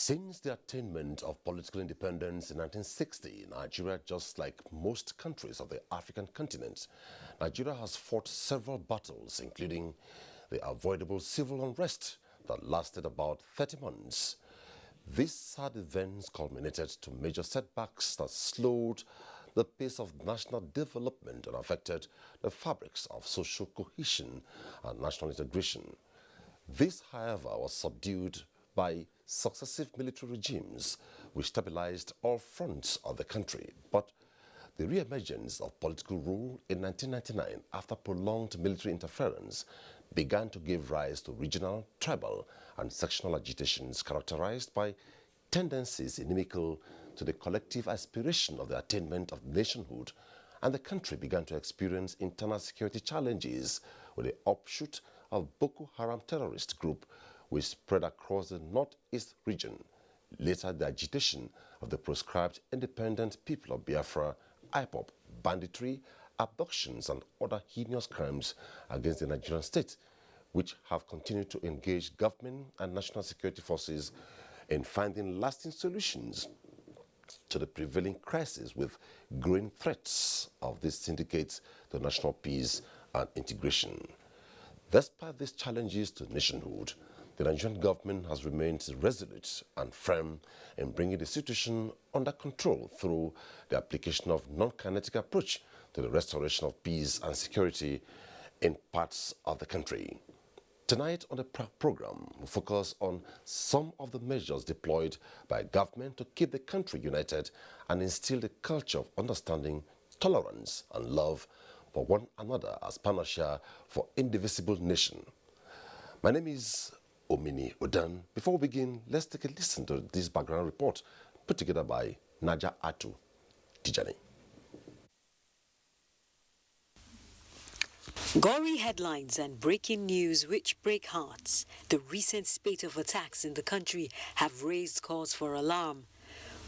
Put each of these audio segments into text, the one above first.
Since the attainment of political independence in 1960, Nigeria, just like most countries of the African continent, Nigeria has fought several battles, including the avoidable civil unrest that lasted about 30 months. These sad events culminated to major setbacks that slowed the pace of national development and affected the fabrics of social cohesion and national integration. This, however, was subdued by successive military regimes which stabilized all fronts of the country. But the re-emergence of political rule in 1999 after prolonged military interference began to give rise to regional, tribal and sectional agitations characterized by tendencies inimical to the collective aspiration of the attainment of nationhood, and the country began to experience internal security challenges with the offshoot of Boko Haram terrorist group which spread across the northeast region. Later, the agitation of the proscribed independent people of Biafra, IPOB, banditry, abductions and other heinous crimes against the Nigerian state, which have continued to engage government and national security forces in finding lasting solutions to the prevailing crisis with growing threats of these syndicates to national peace and integration. Despite these challenges to nationhood, the Nigerian government has remained resolute and firm in bringing the situation under control through the application of non-kinetic approach to the restoration of peace and security in parts of the country. Tonight on the program, we focus on some of the measures deployed by government to keep the country united and instill the culture of understanding, tolerance and love for one another as panacea for indivisible nation. My name is Omini Odan. Before we begin, let's take a listen to this background report put together by Naja Atu Tijani. Gory headlines and breaking news which break hearts. The recent spate of attacks in the country have raised cause for alarm.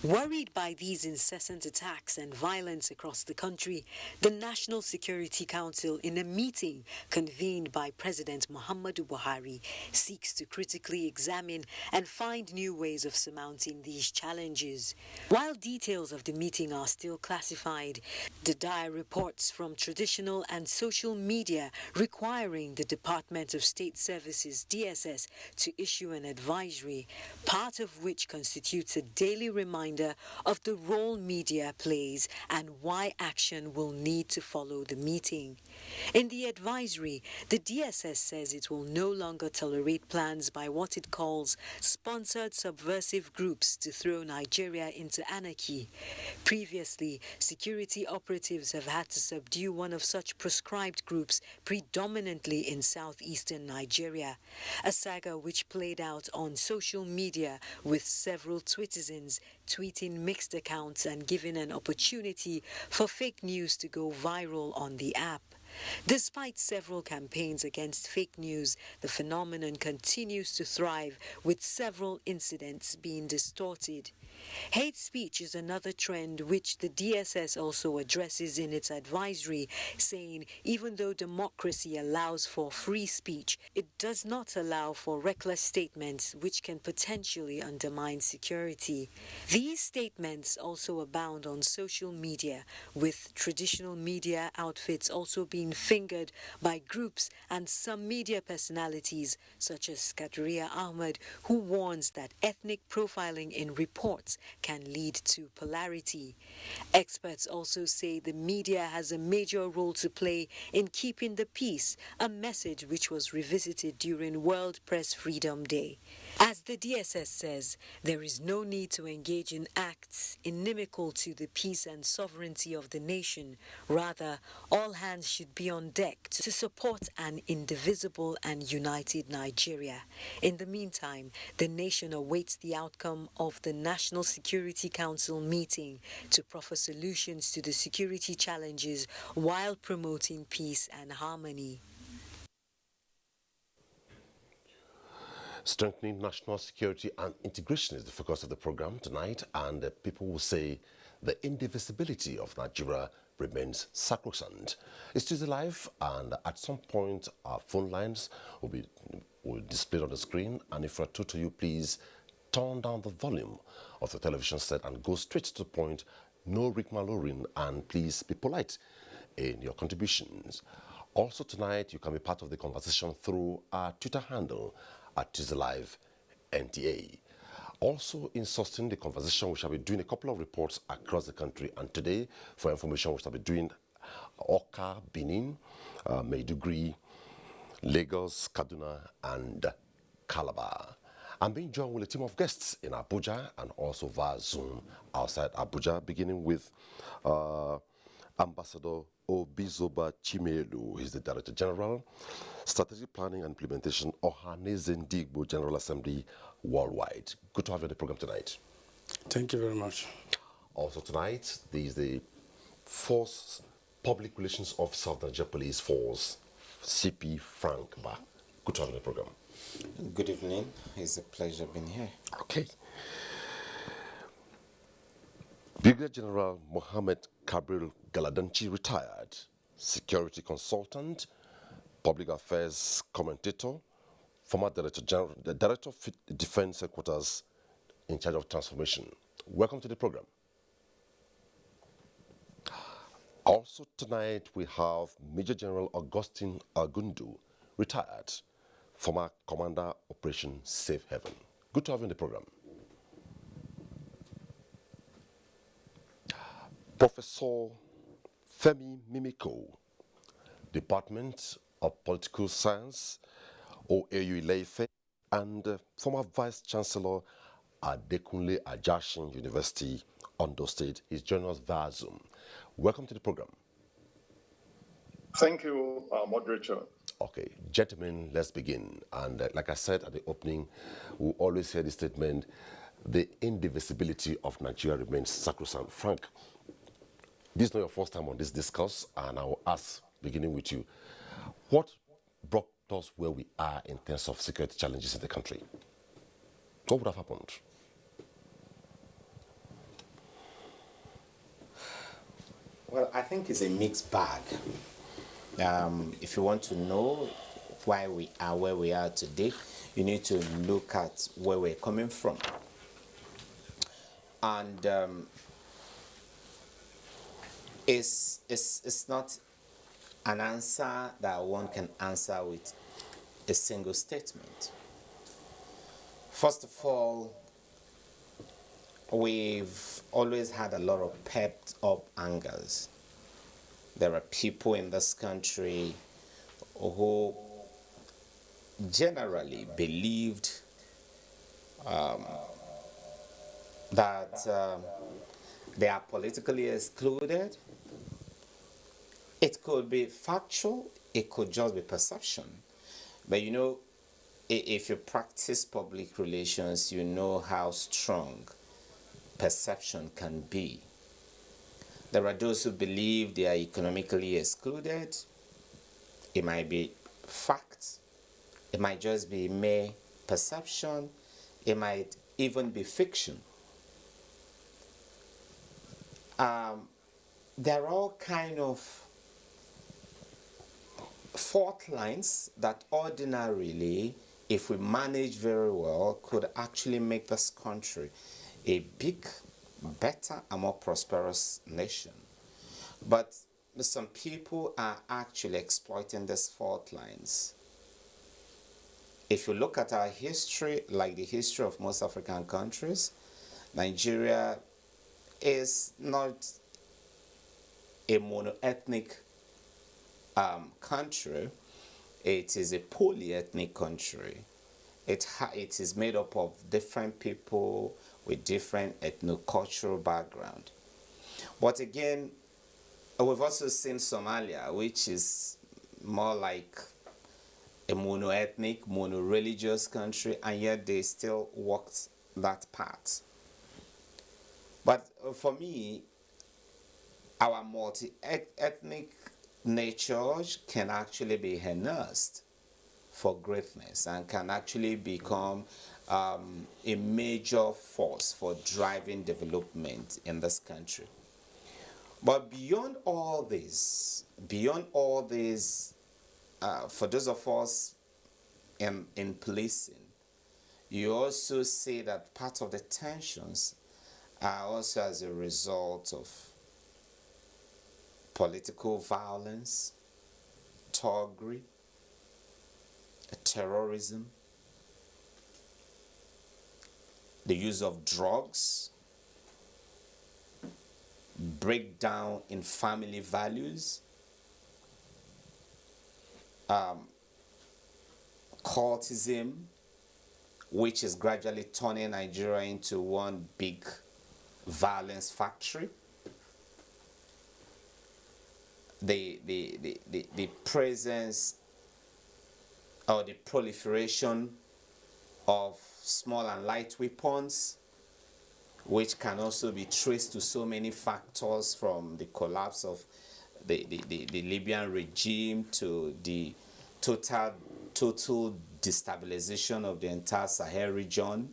Worried by these incessant attacks and violence across the country, the National Security Council, in a meeting convened by President Muhammadu Buhari, seeks to critically examine and find new ways of surmounting these challenges. While details of the meeting are still classified, the dire reports from traditional and social media requiring the Department of State Services, DSS, to issue an advisory, part of which constitutes a daily reminder of the role media plays and why action will need to follow the meeting. In the advisory, the DSS says it will no longer tolerate plans by what it calls sponsored subversive groups to throw Nigeria into anarchy. Previously, security operatives have had to subdue one of such proscribed groups predominantly in southeastern Nigeria, a saga which played out on social media with several Twitizens tweeting mixed accounts and giving an opportunity for fake news to go viral on the app. Despite several campaigns against fake news, the phenomenon continues to thrive, with several incidents being distorted. Hate speech is another trend which the DSS also addresses in its advisory, saying even though democracy allows for free speech, it does not allow for reckless statements which can potentially undermine security. These statements also abound on social media, with traditional media outfits also being fingered by groups and some media personalities such as Skadaria Ahmed, who warns that ethnic profiling in reports can lead to polarity. Experts also say the media has a major role to play in keeping the peace, a message which was revisited during World Press Freedom Day. As the DSS says, there is no need to engage in acts inimical to the peace and sovereignty of the nation. Rather, all hands should be on deck to support an indivisible and united Nigeria. In the meantime, the nation awaits the outcome of the National Security Council meeting to proffer solutions to the security challenges while promoting peace and harmony. Strengthening national security and integration is the focus of the program tonight, and people will say the indivisibility of Nigeria remains sacrosanct. It's Tuesday Live, and at some point our phone lines will be displayed on the screen, and if we're true to you, please turn down the volume of the television set and go straight to the point. No rigmaroling, and please be polite in your contributions. Also tonight, you can be part of the conversation through our Twitter handle at TuesdayLive NTA. Also, in sustaining the conversation, we shall be doing a couple of reports across the country. And today, for information, we shall be doing Oka, Benin, Maiduguri, Lagos, Kaduna, and Calabar. I'm being joined with a team of guests in Abuja and also via Zoom outside Abuja, beginning with Ambassador Obizoba Chimelu. He's the Director General, Strategic Planning and Implementation, Ohaneze Ndigbo General Assembly Worldwide. Good to have you on the program tonight. Thank you very much. Also tonight, there is the Force Public Relations Officer of the Nigeria Police Force, CP Frank Ba. Good to have you on the program. Good evening. It's a pleasure being here. Okay. Brigadier General Mohammed Kabril Galadanchi, retired, security consultant, public affairs commentator, former Director General, the Director of Defense Headquarters in charge of transformation. Welcome to the program. Also tonight we have Major General Augustine Agundu, retired, former Commander Operation Safe Haven. Good to have you in the program. Professor Femi Mimiko, Department of Political Science, OAU Ile-Ife, and former Vice Chancellor Adekunle Ajashin University, Ondo State. He's joining us via Zoom. Welcome to the program. Thank you, moderator. Okay, gentlemen, let's begin. And like I said at the opening, we always hear the statement, the indivisibility of Nigeria remains sacrosanct. Frank, this is not your first time on this discourse, and I will ask, beginning with you, what brought us where we are in terms of security challenges in the country? What would have happened? Well, I think it's a mixed bag. If you want to know why we are where we are today, you need to look at where we're coming from. And it's not an answer that one can answer with a single statement. First of all, we've always had a lot of pepped up angers. There are people in this country who generally believed that they are politically excluded. It could be factual, it could just be perception. But you know, if you practice public relations, you know how strong perception can be. There are those who believe they are economically excluded. It might be fact. It might just be mere perception. It might even be fiction. There are all kind of fault lines that ordinarily, if we manage very well, could actually make this country a big, better and more prosperous nation. But some people are actually exploiting these fault lines. If you look at our history, like the history of most African countries, Nigeria is not a monoethnic country. It is a polyethnic country. It is made up of different people with different ethno-cultural background. But again, we've also seen Somalia, which is more like a mono-ethnic, mono-religious country, and yet they still walked that path. But for me, our multi-ethnic nature can actually be harnessed for greatness and can actually become a major force for driving development in this country. But beyond all this, for those of us in policing, You also see that part of the tensions are also as a result of political violence, thuggery, terrorism, the use of drugs, breakdown in family values, cultism, which is gradually turning Nigeria into one big violence factory. The presence or the proliferation of small and light weapons, which can also be traced to so many factors, from the collapse of the Libyan regime to the total destabilization of the entire Sahel region,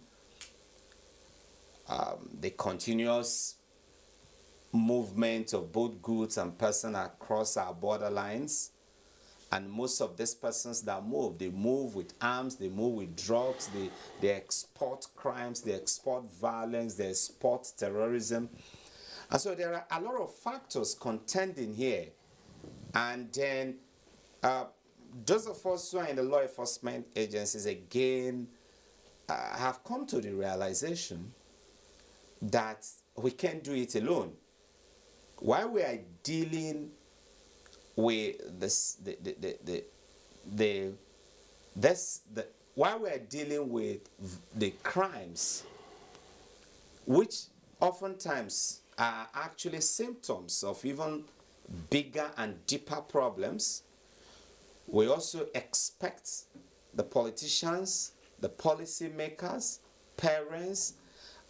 the continuous movement of both goods and persons across our borderlines. And most of these persons that move, they move with arms, they move with drugs, they export crimes, they export violence, they export terrorism. And so there are a lot of factors contending here. And then those of us who are in the law enforcement agencies, again, have come to the realization that we can't do it alone. While we are dealing with while we are dealing with the crimes, which oftentimes are actually symptoms of even bigger and deeper problems, we also expect the politicians, the policymakers, parents,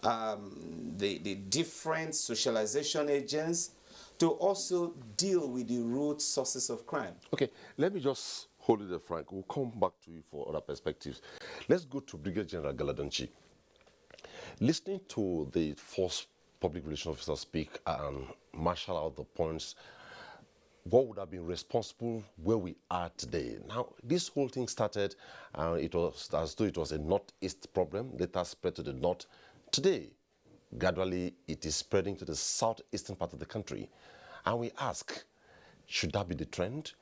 the different socialization agents to also deal with the root sources of crime. Okay, let me just hold it there, Frank. We'll come back to you for other perspectives. Let's go to Brigadier General Galadanchi. Listening to the first public relations officer speak and marshal out the points, what would have been responsible where we are today? Now, this whole thing started, it was as though it was a northeast problem, later spread to the north. Today, gradually, it is spreading to the southeastern part of the country. And we ask, should that be the trend?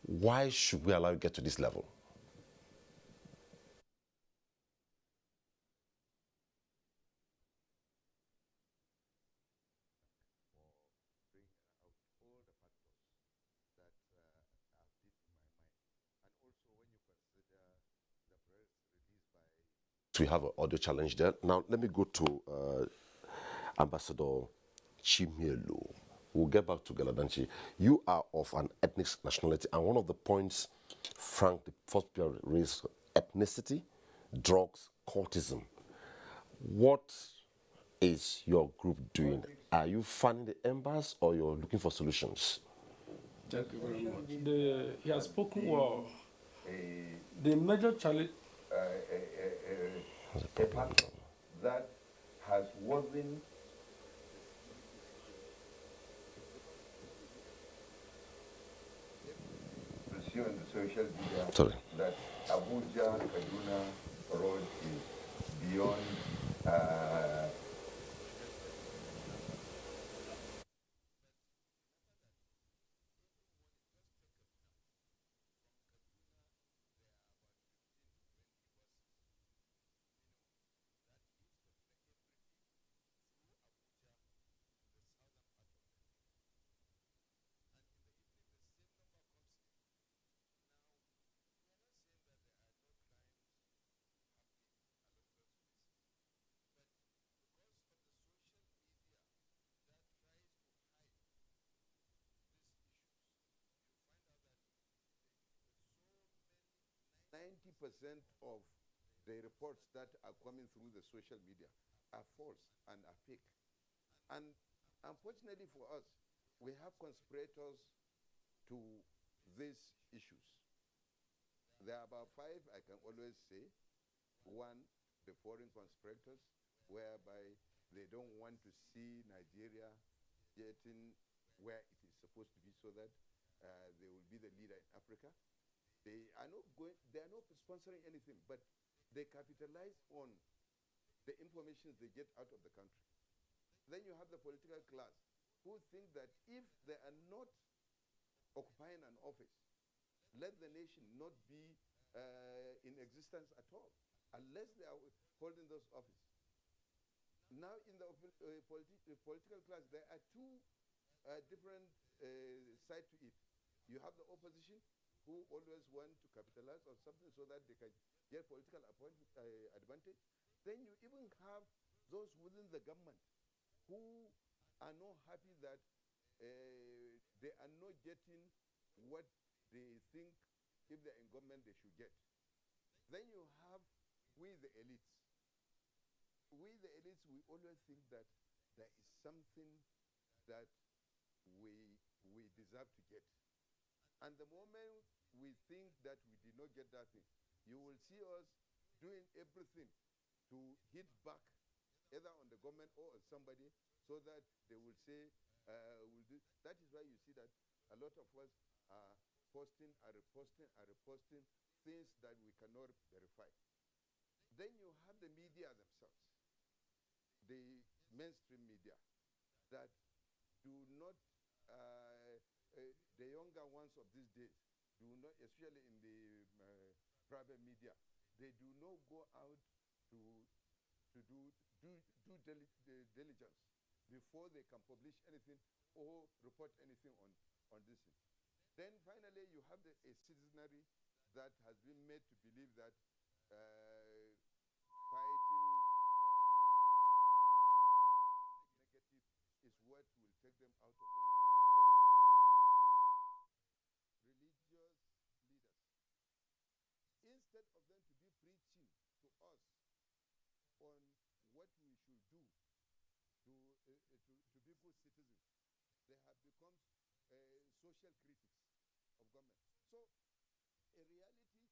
Why should we allow it to get to this level? We have an audio challenge there. Now, let me go to Ambassador Chimielu. We'll get back to Galadanchi. You are of an ethnic nationality, and one of the points, Frank, the first period raised, ethnicity, drugs, cultism. What is your group doing? Are you fanning the embers or you're looking for solutions? Thank you very much. He has spoken well. The major challenge a factor that has worsened pursuing the social media that Abuja Kaduna road is beyond .90% of the reports that are coming through the social media are false and are fake. And unfortunately for us, we have conspirators to these issues. There are about 5, I can always say. One, the foreign conspirators, whereby they don't want to see Nigeria getting where it is supposed to be so that they will be the leader in Africa. They are not sponsoring anything, but they capitalize on the information they get out of the country. Then you have the political class who think that if they are not occupying an office, let the nation not be in existence at all, unless they are holding those offices. Now, in the political class, there are two different sides to it. You have the opposition, who always want to capitalize on something so that they can get political advantage. Then you even have those within the government who are not happy that they are not getting what they think if they're in government they should get. Then you have we the elites. We the elites, we always think that there is something that we deserve to get. And the moment we think that we did not get that thing, you will see us doing everything to hit back either on the government or on somebody so that they will say, we'll do. That is why you see that a lot of us are reposting things that we cannot verify. Then you have the media themselves, the mainstream media, that do not, the younger ones of these days, do not, especially in the private media, they do not go out to do diligence before they can publish anything or report anything on this thing. Then finally, you have a citizenry that has been made to believe that fighting negative is what will take them out of the way. But religious leaders, instead of them to be preaching to us on what we should do to be good citizens, they have become social critics of government. So, in reality,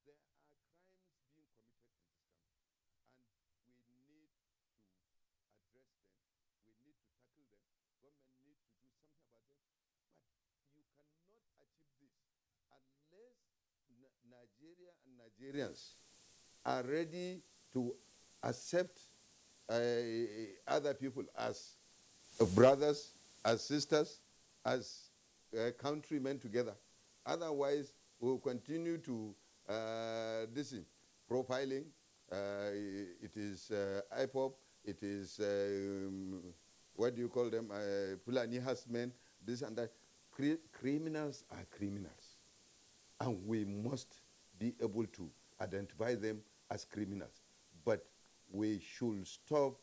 there are crimes being committed in this country, and we need to address them. We need to tackle them. Government needs to do something about them. But you cannot achieve this unless Nigeria and Nigerians are ready to accept other people as brothers, as sisters, as countrymen together. Otherwise, we'll continue to this profiling. It is IPOP. It is what do you call them? Fulani harassment. This and that. Criminals are criminals, and we must be able to identify them as criminals. But we should stop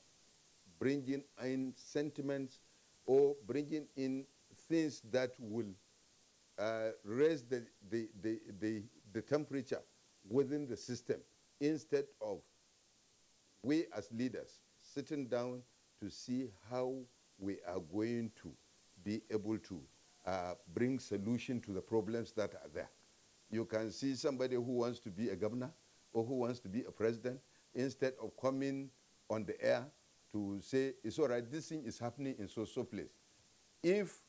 bringing in sentiments or bringing in things that will raise the temperature within the system, instead of we as leaders sitting down to see how we are going to be able to bring solution to the problems that are there. You can see somebody who wants to be a governor or who wants to be a president, instead of coming on the air to say, it's all right, this thing is happening in so place. If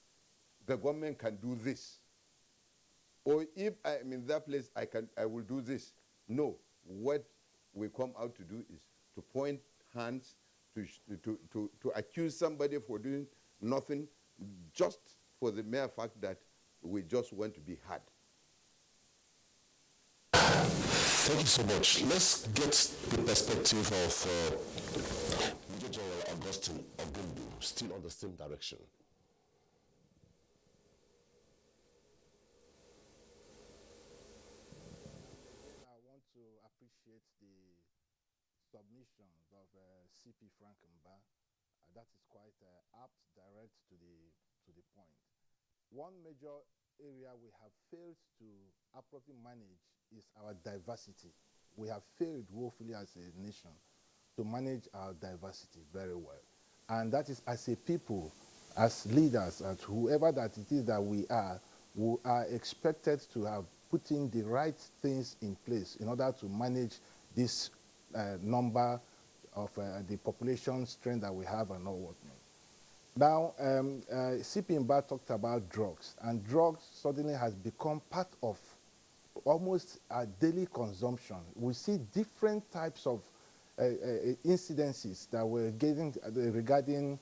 the government can do this, or if I'm in that place, I will do this. No, what we come out to do is to point hands, to accuse somebody for doing nothing, just for the mere fact that we just want to be heard. Thank you so much. Let's get the perspective of Major General Augustine Ogundu, still on the same direction. I want to appreciate the submissions of CP Frank Mba. That is quite apt, direct to the point. One major area we have failed to appropriately manage is our diversity. We have failed woefully as a nation to manage our diversity very well. And that is, as a people, as leaders, as whoever that it is that we are expected to have put in the right things in place in order to manage this number of the population strength that we have and all whatnot. Now, CP Mba talked about drugs, and drugs suddenly has become part of almost a daily consumption. We see different types of incidences that we're getting regarding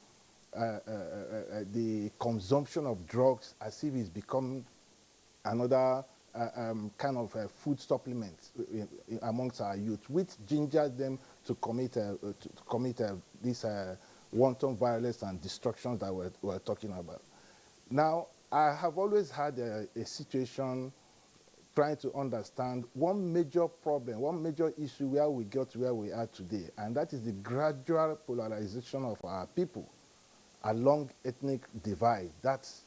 the consumption of drugs as if it's become another kind of food supplement amongst our youth, which gingers them to commit this wanton violence and destruction that we're talking about. Now, I have always had a situation trying to understand one major problem, one major issue where we got to where we are today, and that is the gradual polarization of our people along ethnic divide. That's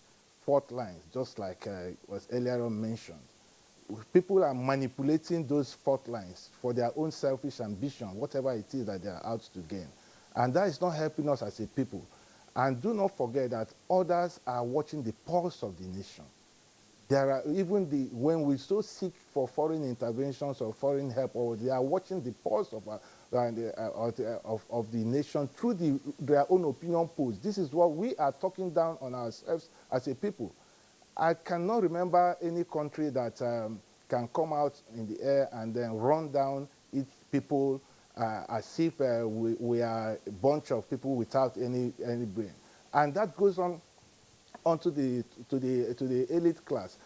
fault lines, just like was earlier on mentioned. People are manipulating those fault lines for their own selfish ambition, whatever it is that they are out to gain. And that is not helping us as a people. And do not forget that others are watching the pulse of the nation. There are even when we so seek for foreign interventions or foreign help, or they are watching the pulse of the nation through their own opinion polls. This is what we are talking down on ourselves as a people. I cannot remember any country that can come out in the air and then run down its people as if we are a bunch of people without any brain. And that goes on to the elite class.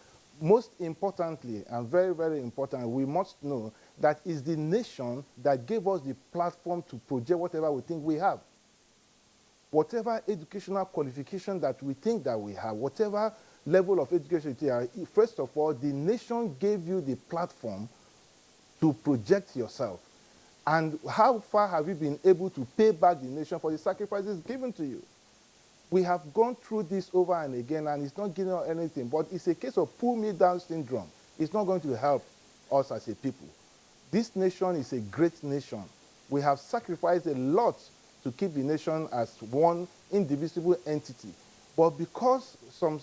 Most importantly, and very, very important, we must know that it's the nation that gave us the platform to project whatever we think we have. Whatever educational qualification that we think that we have, whatever level of education you are, first of all, the nation gave you the platform to project yourself. And how far have you been able to pay back the nation for the sacrifices given to you? We have gone through this over and again, and it's not giving us anything, but it's a case of pull me down syndrome. It's not going to help us as a people. This nation is a great nation. We have sacrificed a lot to keep the nation as one indivisible entity. But because some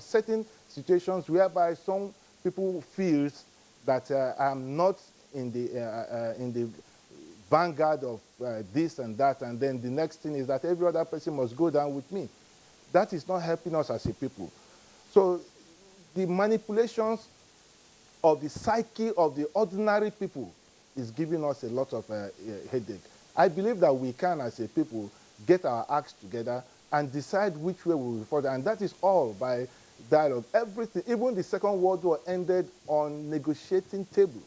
certain situations whereby some people feel that I'm not in the vanguard of this and that, and then the next thing is that every other person must go down with me. That is not helping us as a people. So the manipulations of the psyche of the ordinary people is giving us a lot of headache. I believe that we can, as a people, get our acts together and decide which way we will further, and that is all by dialogue. Everything, even the Second World War ended on negotiating table.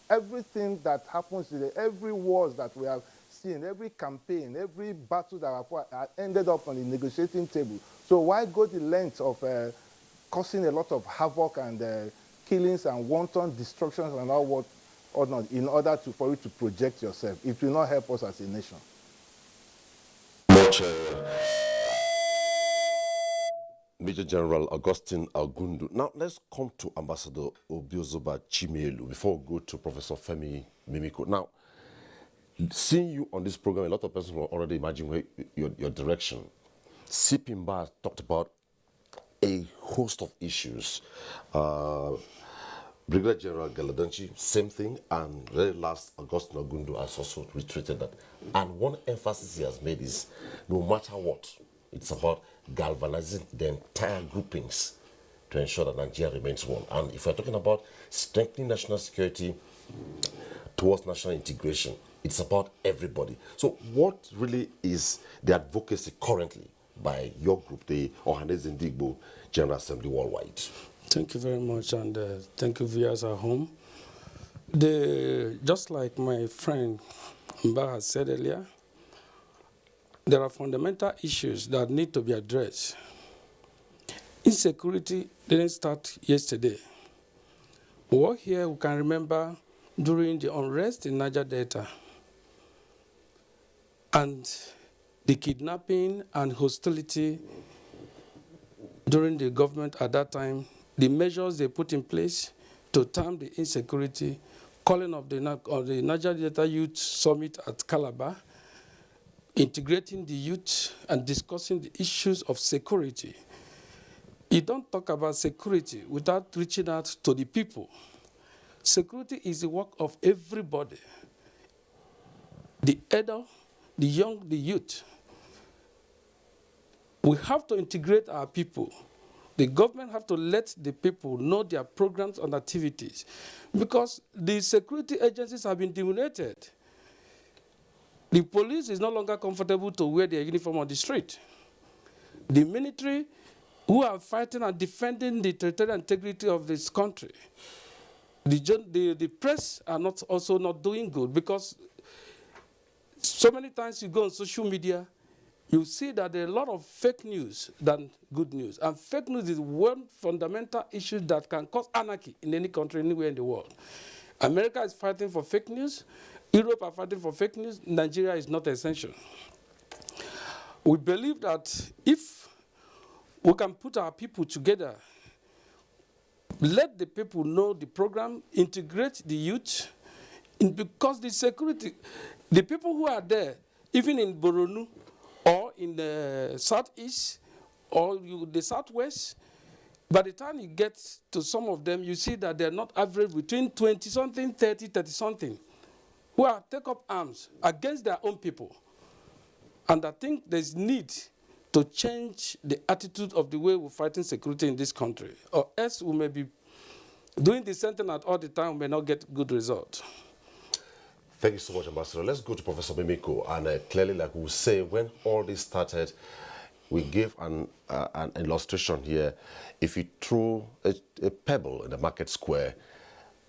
Everything that happens today, every wars that we have seen, every campaign, every battle that have fought, ended up on the negotiating table. So why go the length of causing a lot of havoc and killings and wanton destructions and all what or not in order for you to project yourself? It will not help us as a nation. Much, Major General Augustine Agundu. Now, let's come to Ambassador Obiozoba Chimelu before we go to Professor Femi Mimiko. Now, seeing you on this program, a lot of persons will already imagine where your direction. Sipimba talked about a host of issues. Brigadier General Galadanchi, same thing, and very last, Augustine Agundu has also retreated that. And one emphasis he has made is, no matter what, it's about galvanizing the entire groupings to ensure that Nigeria remains one. And if we're talking about strengthening national security towards national integration, it's about everybody. So what really is the advocacy currently by your group, the Ohaneze Ndigbo General Assembly Worldwide? Thank you very much, and thank you, viewers at home. Just like my friend Mba has said earlier, there are fundamental issues that need to be addressed. Insecurity didn't start yesterday. What here we can remember during the unrest in Niger Delta and the kidnapping and hostility during the government at that time, the measures they put in place to tame the insecurity, calling of the Niger Delta Youth Summit at Calabar, integrating the youth and discussing the issues of security. You don't talk about security without reaching out to the people. Security is the work of everybody. The elder, the young, the youth. We have to integrate our people The government have to let the people know their programs and activities, because the security agencies have been diminuted. The police is no longer comfortable to wear their uniform on the street. The military, who are fighting and defending the territorial integrity of this country, the press are also not doing good, because so many times you go on social media, you see that there are a lot of fake news than good news. And fake news is one fundamental issue that can cause anarchy in any country, anywhere in the world. America is fighting for fake news. Europe are fighting for fake news. Nigeria is not essential. We believe that if we can put our people together, let the people know the program, integrate the youth, because the security, the people who are there, even in Boronu, or in the southeast, or the southwest, by the time you get to some of them, you see that they're not average between 20-something, 30, 30-something, who are take up arms against their own people. And I think there's need to change the attitude of the way we're fighting security in this country, or else we may be doing the same thing at all the time, we may not get good results. Thank you so much, Ambassador. Let's go to Professor Mimiko. And clearly, like we say, when all this started, we gave an illustration here. If you throw a pebble in the market square,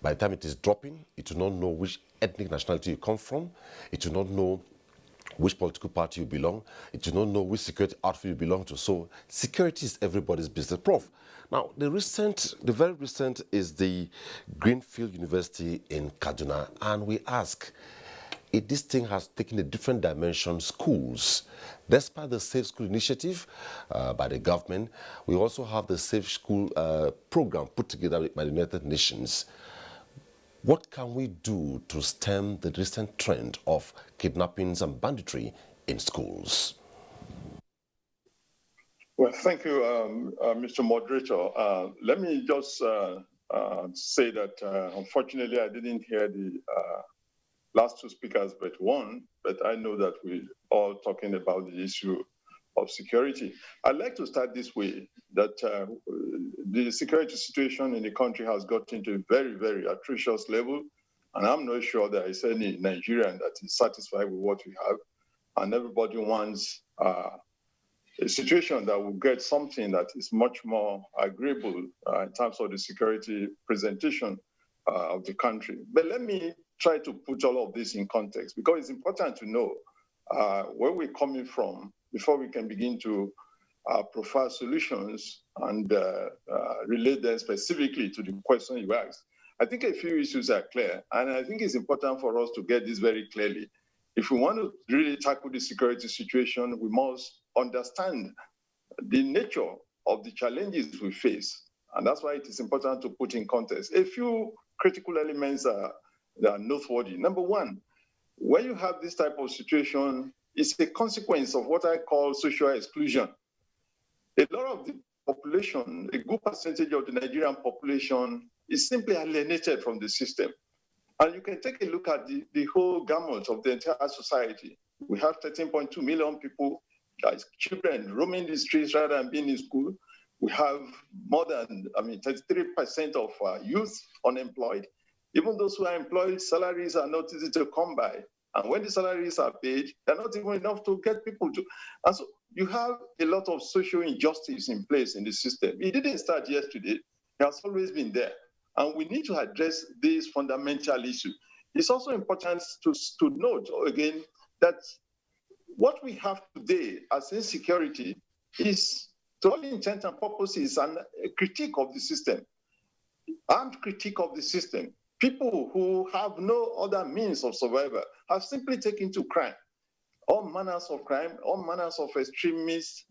by the time it is dropping, it will not know which ethnic nationality you come from. It will not know which political party you belong. It will not know which security outfit you belong to. So security is everybody's business. Prof, now the very recent is the Greenfield University in Kaduna, and we ask if this thing has taken a different dimension, schools. Despite the Safe School initiative by the government, we also have the Safe School program put together by the United Nations. What can we do to stem the recent trend of kidnappings and banditry in schools? Well, thank you, Mr. Moderator. Let me just say that, unfortunately, I didn't hear the last two speakers but one, but I know that we're all talking about the issue of security. I'd like to start this way, that the security situation in the country has gotten to a very, very atrocious level, and I'm not sure there is any Nigerian that is satisfied with what we have, and everybody wants a situation that will get something that is much more agreeable in terms of the security presentation of the country. But let me try to put all of this in context, because it's important to know where we're coming from before we can begin to profile solutions and relate them specifically to the question you asked. I think a few issues are clear, and I think it's important for us to get this very clearly. If we want to really tackle the security situation, we must understand the nature of the challenges we face, and that's why it is important to put in context. A few critical elements that are noteworthy. Number one, when you have this type of situation, it's a consequence of what I call social exclusion. A lot of the population, a good percentage of the Nigerian population, is simply alienated from the system. And you can take a look at the whole gamut of the entire society. We have 13.2 million people, as children, roaming the streets rather than being in school. We have more than, 33% of youth unemployed. Even those who are employed, salaries are not easy to come by. And when the salaries are paid, they're not even enough to get people to. And so you have a lot of social injustice in place in the system. It didn't start yesterday. It has always been there. And we need to address this fundamental issue. It's also important to note, again, that what we have today as insecurity is, to all intents and purposes, a critique of the system, armed critique of the system. People who have no other means of survival have simply taken to crime. All manners of crime, all manners of extremist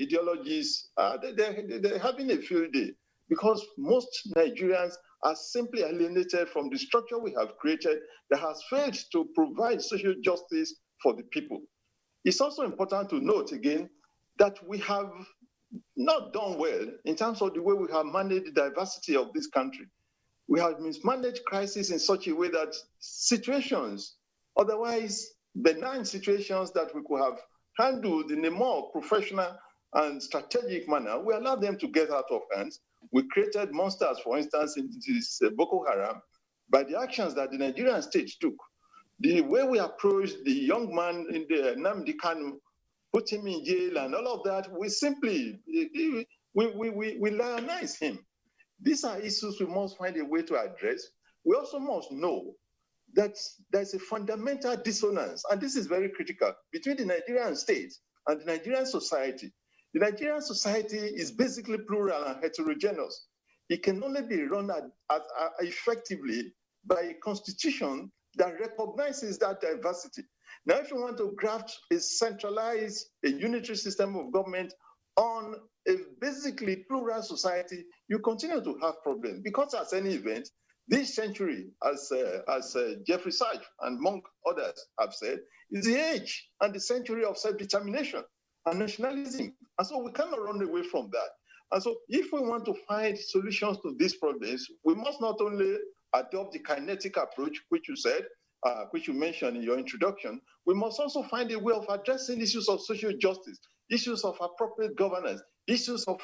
ideologies, they're having a field day, because most Nigerians are simply alienated from the structure we have created that has failed to provide social justice for the people. It's also important to note again that we have not done well in terms of the way we have managed the diversity of this country. We have mismanaged crisis in such a way that situations, otherwise benign situations that we could have handled in a more professional and strategic manner, we allowed them to get out of hands. We created monsters, for instance, in this Boko Haram, by the actions that the Nigerian state took. The way we approached the young man in the Nnamdi Kanu, put him in jail and all of that, we simply, we lionize him. These are issues we must find a way to address. We also must know that there's a fundamental dissonance, and this is very critical, between the Nigerian state and the Nigerian society. The Nigerian society is basically plural and heterogeneous. It can only be run effectively by a constitution that recognizes that diversity. Now, if you want to graft a centralized, a unitary system of government on a basically plural society, you continue to have problems, because as any event, this century, as Jeffrey Sachs and among others have said, is the age and the century of self-determination and nationalism. And so we cannot run away from that. And so if we want to find solutions to these problems, we must not only adopt the kinetic approach, which you said, which you mentioned in your introduction, we must also find a way of addressing issues of social justice, issues of appropriate governance, issues of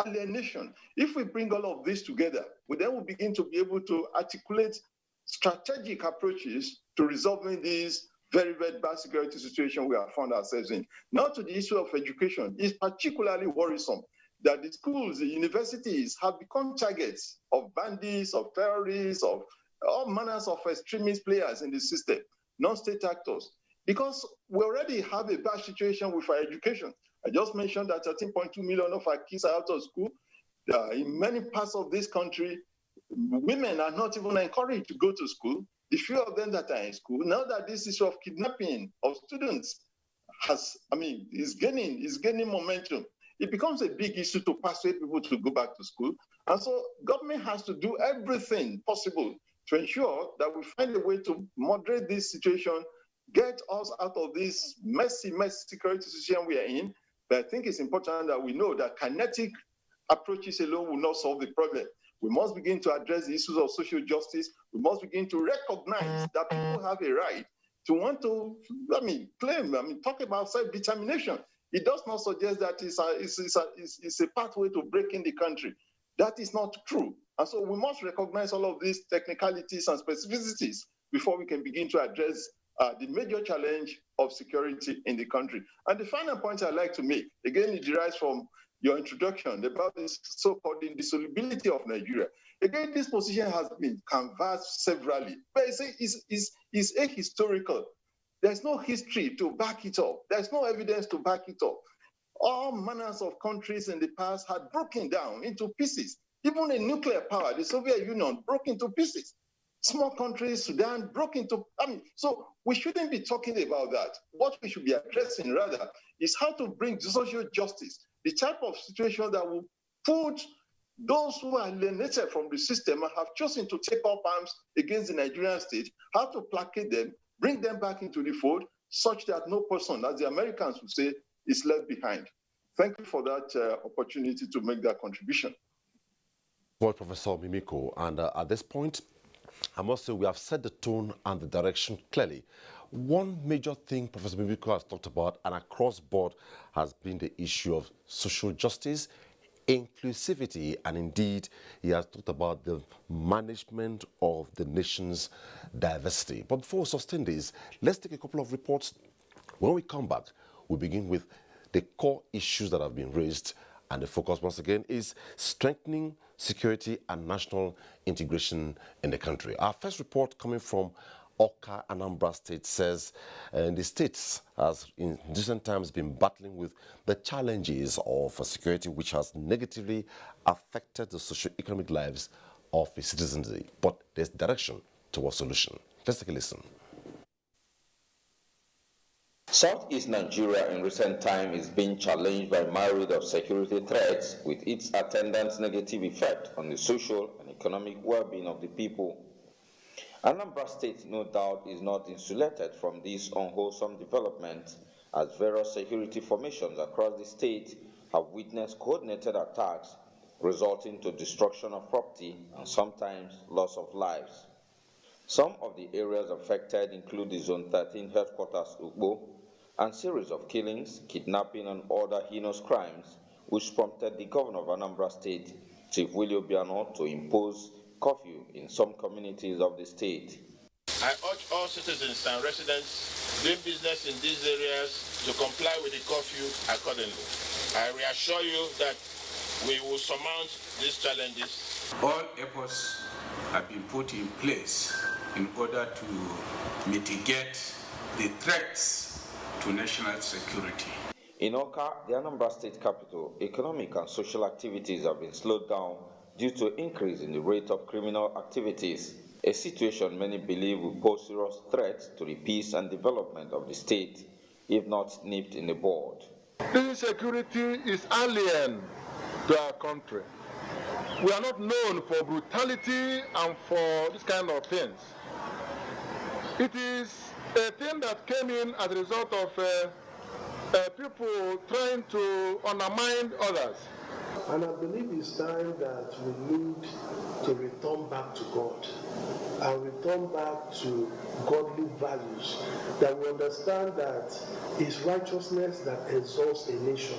alienation. If we bring all of this together, we then will begin to be able to articulate strategic approaches to resolving these very, very bad security situation we have found ourselves in. Now to the issue of education, it's particularly worrisome that the schools, the universities have become targets of bandits, of terrorists, of all manners of extremist players in the system, non-state actors, because we already have a bad situation with our education. I just mentioned that 13.2 million of our kids are out of school. In many parts of this country, women are not even encouraged to go to school. The few of them that are in school, now that this issue of kidnapping of students is gaining momentum, it becomes a big issue to persuade people to go back to school. And so government has to do everything possible to ensure that we find a way to moderate this situation, get us out of this messy security situation we are in. But I think it's important that we know that kinetic approaches alone will not solve the problem. We must begin to address the issues of social justice. We must begin to recognize that people have a right to want to, talk about self-determination. It does not suggest that it's a pathway to breaking the country. That is not true. And so we must recognize all of these technicalities and specificities before we can begin to address the major challenge of security in the country. And the final point I'd like to make, again, it derives from your introduction about this so-called indissolubility of Nigeria. Again, this position has been canvassed severally, but it's ahistorical. There's no history to back it up. There's no evidence to back it up. All manners of countries in the past had broken down into pieces. Even a nuclear power, the Soviet Union, broke into pieces. Small countries, Sudan, broke into, so we shouldn't be talking about that. What we should be addressing rather is how to bring social justice, the type of situation that will put those who are alienated from the system and have chosen to take up arms against the Nigerian state, how to placate them, bring them back into the fold, such that no person, as the Americans would say, is left behind. Thank you for that opportunity to make that contribution. Well, Professor Mimiko, and at this point, I must say we have set the tone and the direction clearly. One major thing Professor Mimiko has talked about and across board has been the issue of social justice, inclusivity, and indeed he has talked about the management of the nation's diversity. But before we sustain this, let's take a couple of reports. When we come back, we begin with the core issues that have been raised, and the focus once again is strengthening security and national integration in the country. Our first report coming from Awka, Anambra State, says the state has in recent times been battling with the challenges of security, which has negatively affected the socio-economic lives of its citizens. But there's direction towards solution. Let's take a listen. Southeast Nigeria in recent time is being challenged by a myriad of security threats with its attendant negative effect on the social and economic well-being of the people. Anambra State, no doubt, is not insulated from this unwholesome development, as various security formations across the state have witnessed coordinated attacks resulting to destruction of property and sometimes loss of lives. Some of the areas affected include the Zone 13 headquarters Ugbo, and series of killings, kidnapping, and other heinous crimes, which prompted the governor of Anambra State, Chief Willie Obiano, to impose curfew in some communities of the state. I urge all citizens and residents doing business in these areas to comply with the curfew accordingly. I reassure you that we will surmount these challenges. All efforts have been put in place in order to mitigate the threats to national security. In Oka, the Anambra State capital, economic and social activities have been slowed down due to increase in the rate of criminal activities, a situation many believe will pose serious threats to the peace and development of the state, if not nipped in the bud. This insecurity is alien to our country. We are not known for brutality and for this kind of things. It is a thing that came in as a result of people trying to undermine others. And I believe it's time that we need to return back to God and return back to godly values, that we understand that it's righteousness that exalts a nation.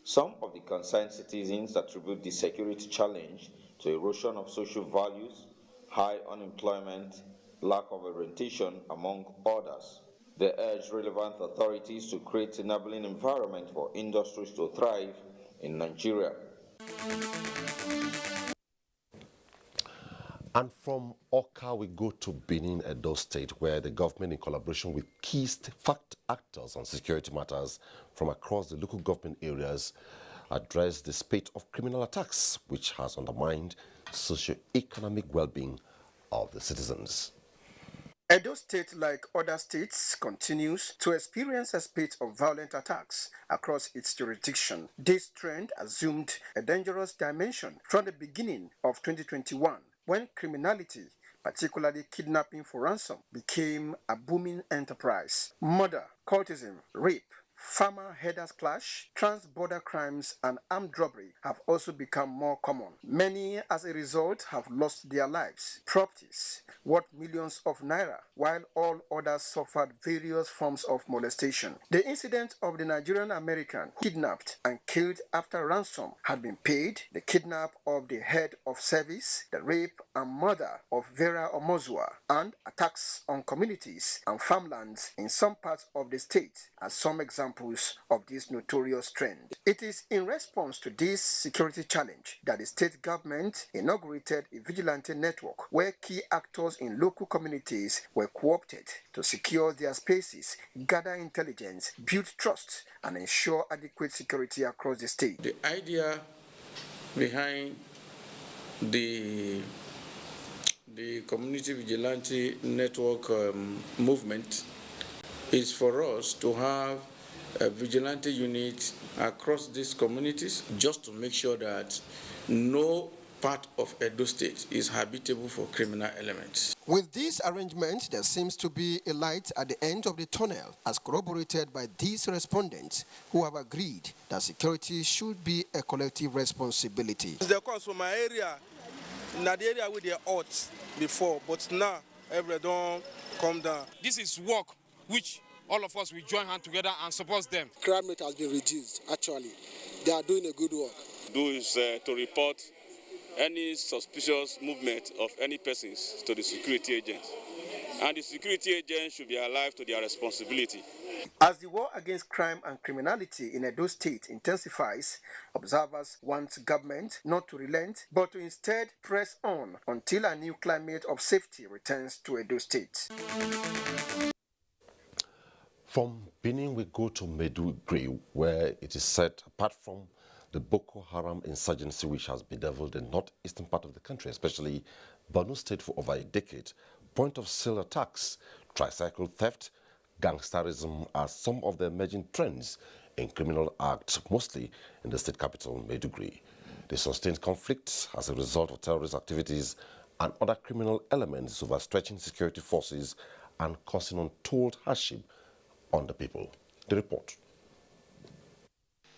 Some of the concerned citizens attribute the security challenge to erosion of social values, high unemployment, lack of orientation, among others. They urge relevant authorities to create an enabling environment for industries to thrive in Nigeria. And from Oka, we go to Benin, Edo State, where the government, in collaboration with key fact actors on security matters from across the local government areas, addressed the spate of criminal attacks, which has undermined socio-economic well-being of the citizens. Edo State, like other states, continues to experience a spate of violent attacks across its jurisdiction. This trend assumed a dangerous dimension from the beginning of 2021, when criminality, particularly kidnapping for ransom, became a booming enterprise. Murder, cultism, rape, farmer herders clash, trans-border crimes, and armed robbery have also become more common. Many, as a result, have lost their lives, properties worth millions of naira, while all others suffered various forms of molestation. The incident of the Nigerian American kidnapped and killed after ransom had been paid, the kidnap of the head of service, the rape and murder of Vera Omozua, and attacks on communities and farmlands in some parts of the state are some examples of this notorious trend. It is in response to this security challenge that the state government inaugurated a vigilante network where key actors in local communities were co-opted to secure their spaces, gather intelligence, build trust, and ensure adequate security across the state. The idea behind the community vigilante network movement is for us to have a vigilante unit across these communities, just to make sure that no part of Edo State is habitable for criminal elements. With this arrangement, there seems to be a light at the end of the tunnel, as corroborated by these respondents who have agreed that security should be a collective responsibility. The cause for my area, not the area with the odds before, but now everyone don't come down. This is work which all of us will join hands together and support them. Crime rate has been reduced, actually. They are doing a good work. Do is to report any suspicious movement of any persons to the security agents. And the security agents should be alive to their responsibility. As the war against crime and criminality in Edo State intensifies, observers want government not to relent, but to instead press on until a new climate of safety returns to Edo State. From Benin, we go to Maiduguri, where it is said, apart from the Boko Haram insurgency, which has bedeviled the northeastern part of the country, especially Borno State for over a decade, point-of-sale attacks, tricycle theft, gangsterism are some of the emerging trends in criminal acts, mostly in the state capital, Maiduguri. The sustained conflicts as a result of terrorist activities and other criminal elements overstretching security forces and causing untold hardship on the people. The report.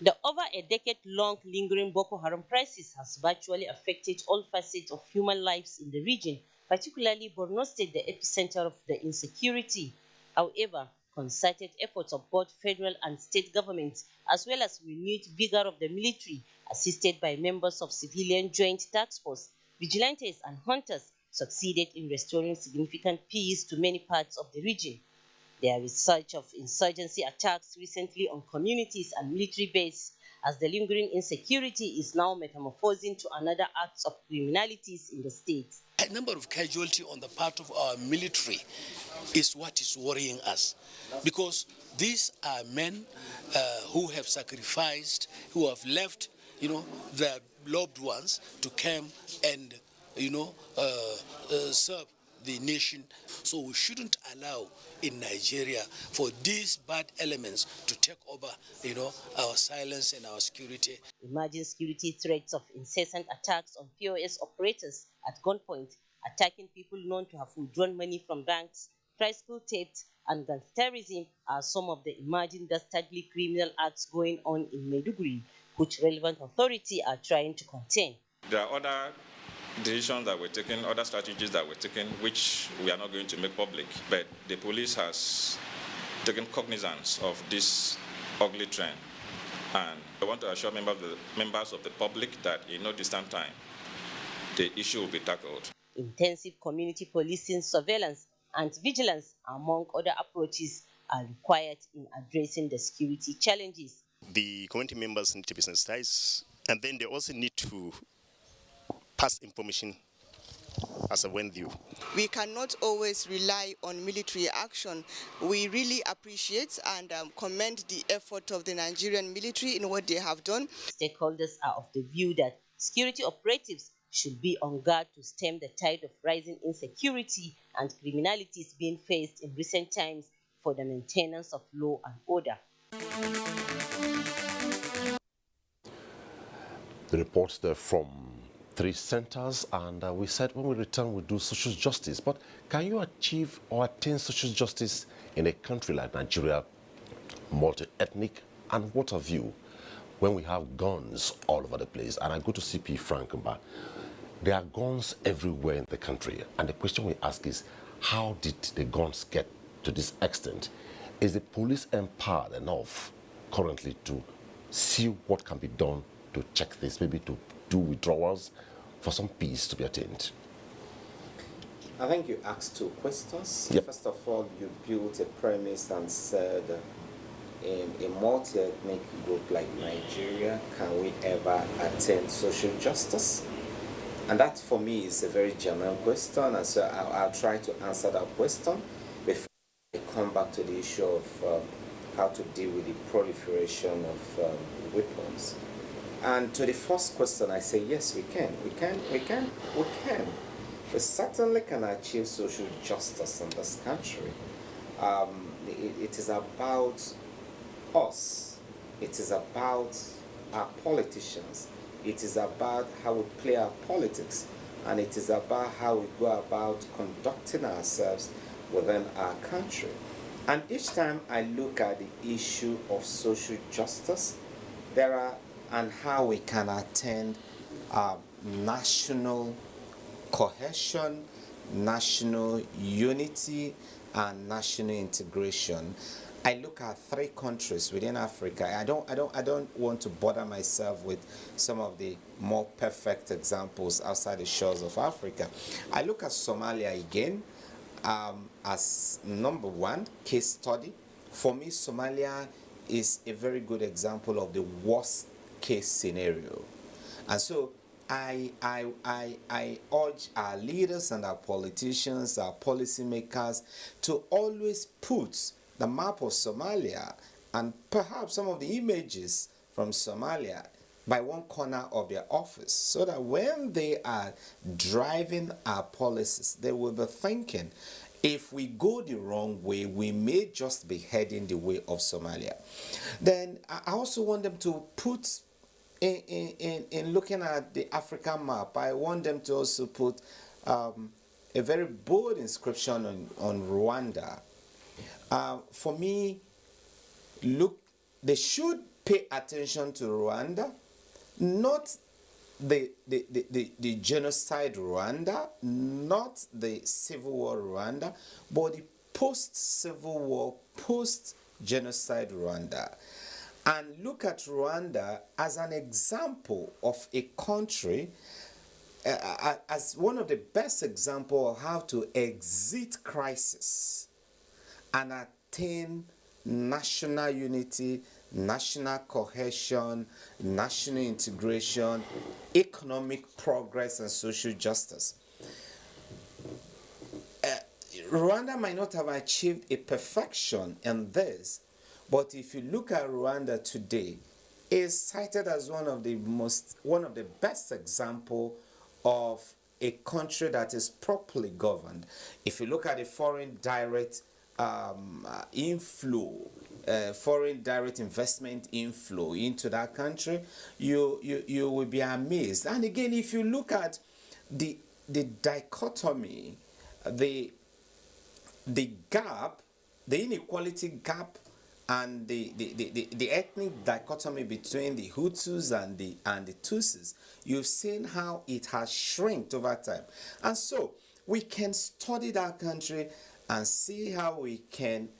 The over a decade-long lingering Boko Haram crisis has virtually affected all facets of human lives in the region, particularly Borno State, the epicenter of the insecurity. However, concerted efforts of both federal and state governments, as well as renewed vigor of the military, assisted by members of civilian joint task force, vigilantes and hunters, succeeded in restoring significant peace to many parts of the region. There is surge of insurgency attacks recently on communities and military bases, as the lingering insecurity is now metamorphosing to another act of criminalities in the state. A number of casualties on the part of our military is what is worrying us, because these are men who have sacrificed, who have left, their loved ones to come and, serve the nation. So we shouldn't allow in Nigeria for these bad elements to take over, our silence and our security. Emerging security threats of incessant attacks on POS operators at gunpoint, attacking people known to have withdrawn money from banks, tricycle theft, and gangsterism are some of the emerging dastardly criminal acts going on in Maiduguri, which relevant authorities are trying to contain. There are other decisions that were taken, other strategies that were taken, which we are not going to make public, but the police has taken cognizance of this ugly trend. And I want to assure members of the public that in no distant time, the issue will be tackled. Intensive community policing, surveillance, and vigilance, among other approaches, are required in addressing the security challenges. The community members need to be sensitized, and then they also need to pass information as a when due. We cannot always rely on military action. We really appreciate and commend the effort of the Nigerian military in what they have done. Stakeholders are of the view that security operatives should be on guard to stem the tide of rising insecurity and criminalities being faced in recent times for the maintenance of law and order. The reports there from 3 centers, and we said when we return we'll do social justice. But can you achieve or attain social justice in a country like Nigeria, multi-ethnic, and what have you, when we have guns all over the place? And I go to CP Frank Mba. There are guns everywhere in the country, and the question we ask is, how did the guns get to this extent? Is the police empowered enough currently to see what can be done to check this, maybe to do withdrawals for some peace to be attained? I think you asked 2 questions. Yep. First of all, you built a premise and said, in a multi-ethnic group like Nigeria, can we ever attain social justice? And that, for me, is a very general question, and so I'll try to answer that question before I come back to the issue of how to deal with the proliferation of weapons. And to the first question, I say, yes, we can. We certainly can achieve social justice in this country. It is about us. It is about our politicians. It is about how we play our politics. And it is about how we go about conducting ourselves within our country. And each time I look at the issue of social justice, and how we can attain national cohesion, national unity, and national integration. I look at 3 countries within Africa. I don't want to bother myself with some of the more perfect examples outside the shores of Africa. I look at Somalia again as number 1 case study. For me, Somalia is a very good example of the worst case scenario. And so I urge our leaders and our politicians, our policymakers, to always put the map of Somalia and perhaps some of the images from Somalia by one corner of their office, so that when they are driving our policies, they will be thinking, if we go the wrong way, we may just be heading the way of Somalia. Then I also want them to put, in looking at the African map, I want them to also put a very bold inscription on Rwanda. For me, they should pay attention to Rwanda, not the genocide Rwanda, not the civil war Rwanda, but the post-civil war, post-genocide Rwanda, and look at Rwanda as an example of a country, as one of the best examples of how to exit crisis and attain national unity, national cohesion, national integration, economic progress, and social justice. Rwanda might not have achieved a perfection in this, but if you look at Rwanda today, it is cited as one of the best example of a country that is properly governed. If you look at the foreign direct inflow, foreign direct investment inflow into that country, you will be amazed. And again, if you look at the dichotomy, the gap, the inequality gap, and the ethnic dichotomy between the Hutus and the Tutsis, you've seen how it has shrinked over time. And so we can study that country and see how we can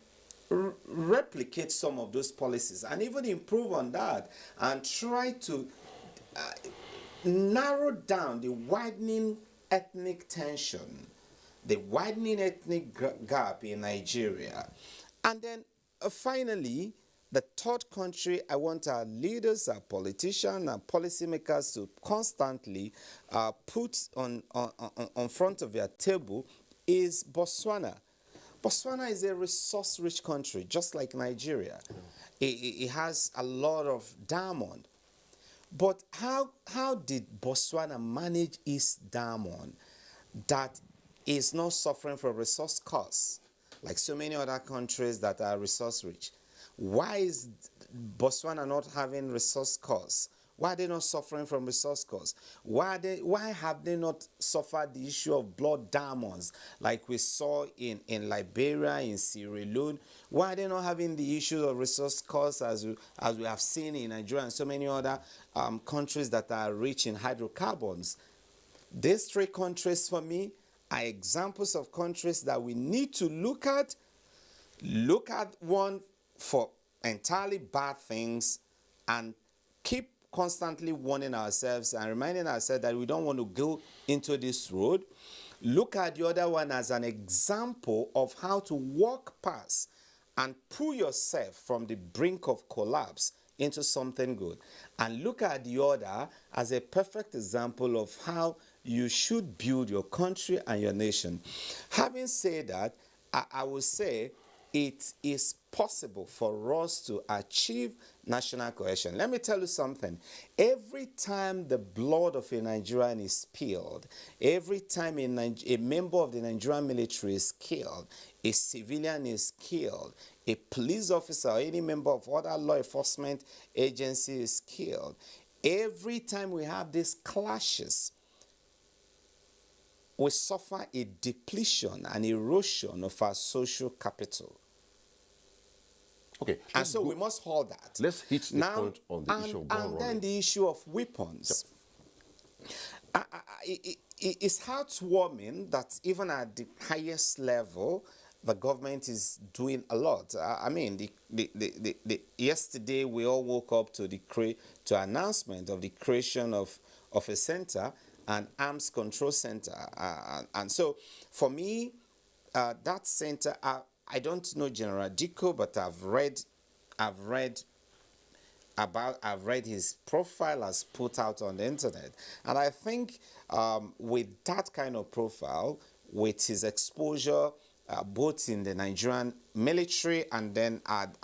replicate some of those policies and even improve on that and try to narrow down the widening ethnic tension, the widening ethnic gap in Nigeria. And then finally, the third country I want our leaders, our politicians, and policymakers to constantly put on front of their table is Botswana. Botswana is a resource-rich country, just like Nigeria. It has a lot of diamond. But how did Botswana manage its diamond that is not suffering from resource costs, like so many other countries that are resource-rich? Why is Botswana not having resource costs? Why are they not suffering from resource costs? Why have they not suffered the issue of blood diamonds like we saw in Liberia, in Sierra Leone? Why are they not having the issue of resource costs as we have seen in Nigeria and so many other countries that are rich in hydrocarbons? These three countries, for me, are examples of countries that we need to look at. Look at one for entirely bad things and keep constantly warning ourselves and reminding ourselves that we don't want to go into this road. Look at the other one as an example of how to walk past and pull yourself from the brink of collapse into something good. And look at the other as a perfect example of how you should build your country and your nation. Having said that, I would say it is possible for us to achieve national cohesion. Let me tell you something. Every time the blood of a Nigerian is spilled, every time a member of the Nigerian military is killed, a civilian is killed, a police officer or any member of other law enforcement agency is killed, every time we have these clashes, we suffer a depletion and erosion of our social capital. Okay. And so we must hold that. Let's hit the point on the issue of gun running. And then the issue of weapons. Yep. It's heartwarming that even at the highest level, the government is doing a lot. I mean, yesterday we all woke up to the announcement of the creation of a center, an arms control center. And so for me, that center, I don't know General Diko, but I've read his profile as put out on the internet. And I think with that kind of profile, with his exposure both in the Nigerian military and then at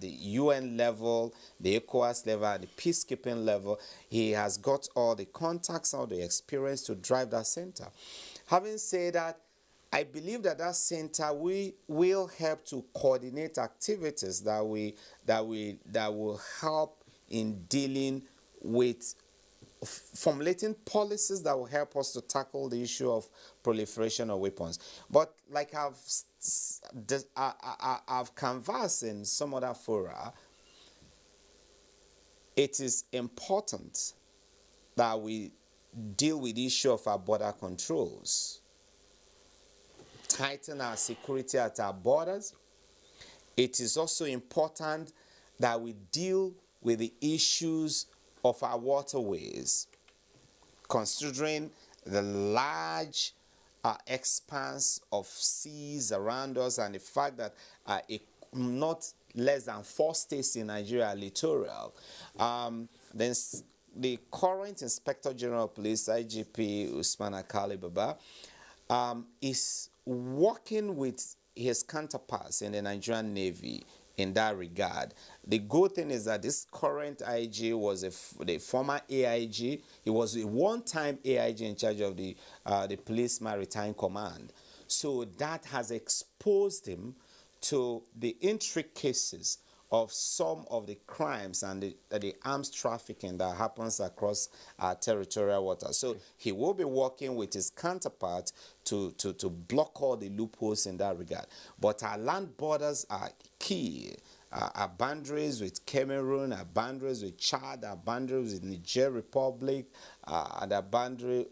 the UN level, the ECOWAS level, at the peacekeeping level, he has got all the contacts, all the experience to drive that center. Having said that, I believe that center will help to coordinate activities that will help in dealing with formulating policies that will help us to tackle the issue of proliferation of weapons. But like I've canvassed in some other fora, it is important that we deal with the issue of our border controls. heighten our security at our borders. It is also important that we deal with the issues of our waterways, considering the large expanse of seas around us and the fact that not less than 4 states in Nigeria are littoral. Then the current Inspector General of Police, IGP Usman Akali Baba, is working with his counterparts in the Nigerian Navy in that regard. The good thing is that this current IG was the former AIG. He was a one-time AIG in charge of the Police Maritime Command. So that has exposed him to the intricacies of some of the crimes and the arms trafficking that happens across our territorial waters. So he will be working with his counterpart to block all the loopholes in that regard. But our land borders are key. Our boundaries with Cameroon, our boundaries with Chad, our boundaries with Niger Republic, and our boundary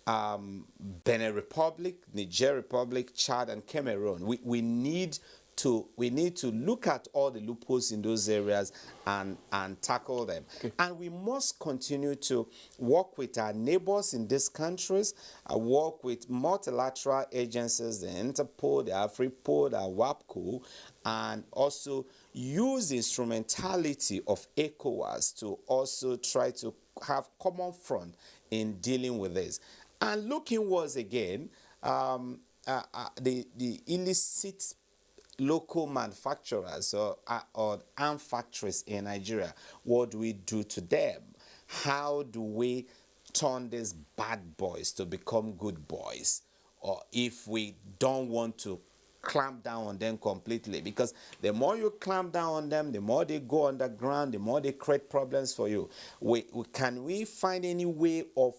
Benin Republic, Niger Republic, Chad, and Cameroon. We need to look at all the loopholes in those areas and tackle them. Okay. And we must continue to work with our neighbors in these countries, work with multilateral agencies, the Interpol, the AFRIPOL, the WAPCO, and also use the instrumentality of ECOWAS to also try to have common front in dealing with this. And looking once again, the illicit local manufacturers or arm factories in Nigeria, what do we do to them? How do we turn these bad boys to become good boys? Or if we don't want to clamp down on them completely, because the more you clamp down on them, the more they go underground, the more they create problems for you. Can we find any way of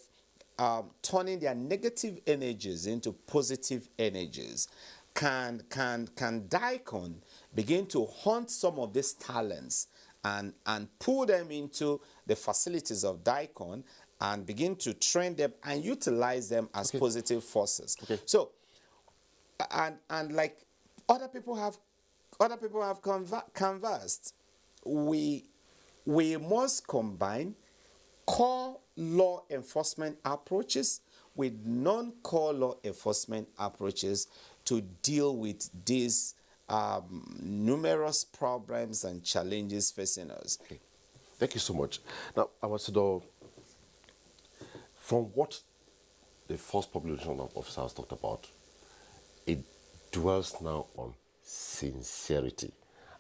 turning their negative energies into positive energies? Can DICON begin to hunt some of these talents and pull them into the facilities of DICON and begin to train them and utilize them as positive forces? Okay. So, and like other people have conversed, we must combine core law enforcement approaches with non-core law enforcement approaches to deal with these numerous problems and challenges facing us. Okay. Thank you so much. Now, Ambassador, from what the first population officer has talked about, it dwells now on sincerity.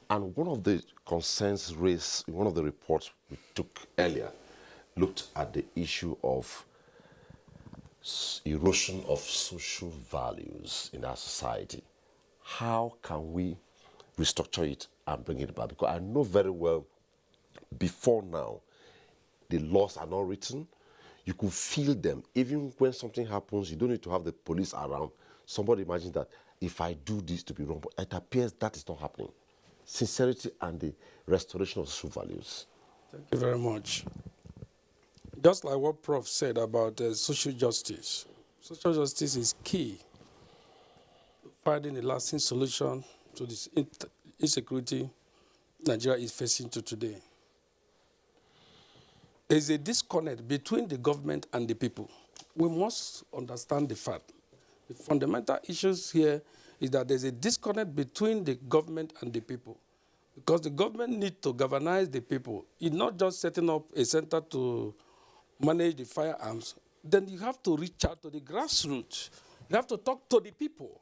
And one of the concerns raised in one of the reports we took earlier looked at the issue of erosion of social values in our society. How can we restructure it and bring it back? Because I know very well, before now, the laws are not written. You could feel them. Even when something happens, you don't need to have the police around. Somebody imagines that if I do this to be wrong, but it appears that is not happening. Sincerity and the restoration of social values. Thank you very much. Just like what Prof said about social justice. Social justice is key to finding a lasting solution to this insecurity Nigeria is facing today. There is a disconnect between the government and the people. We must understand the fact. The fundamental issues here is that there's a disconnect between the government and the people. Because the government needs to galvanize the people. It's not just setting up a center to manage the firearms. Then you have to reach out to the grassroots. You have to talk to the people.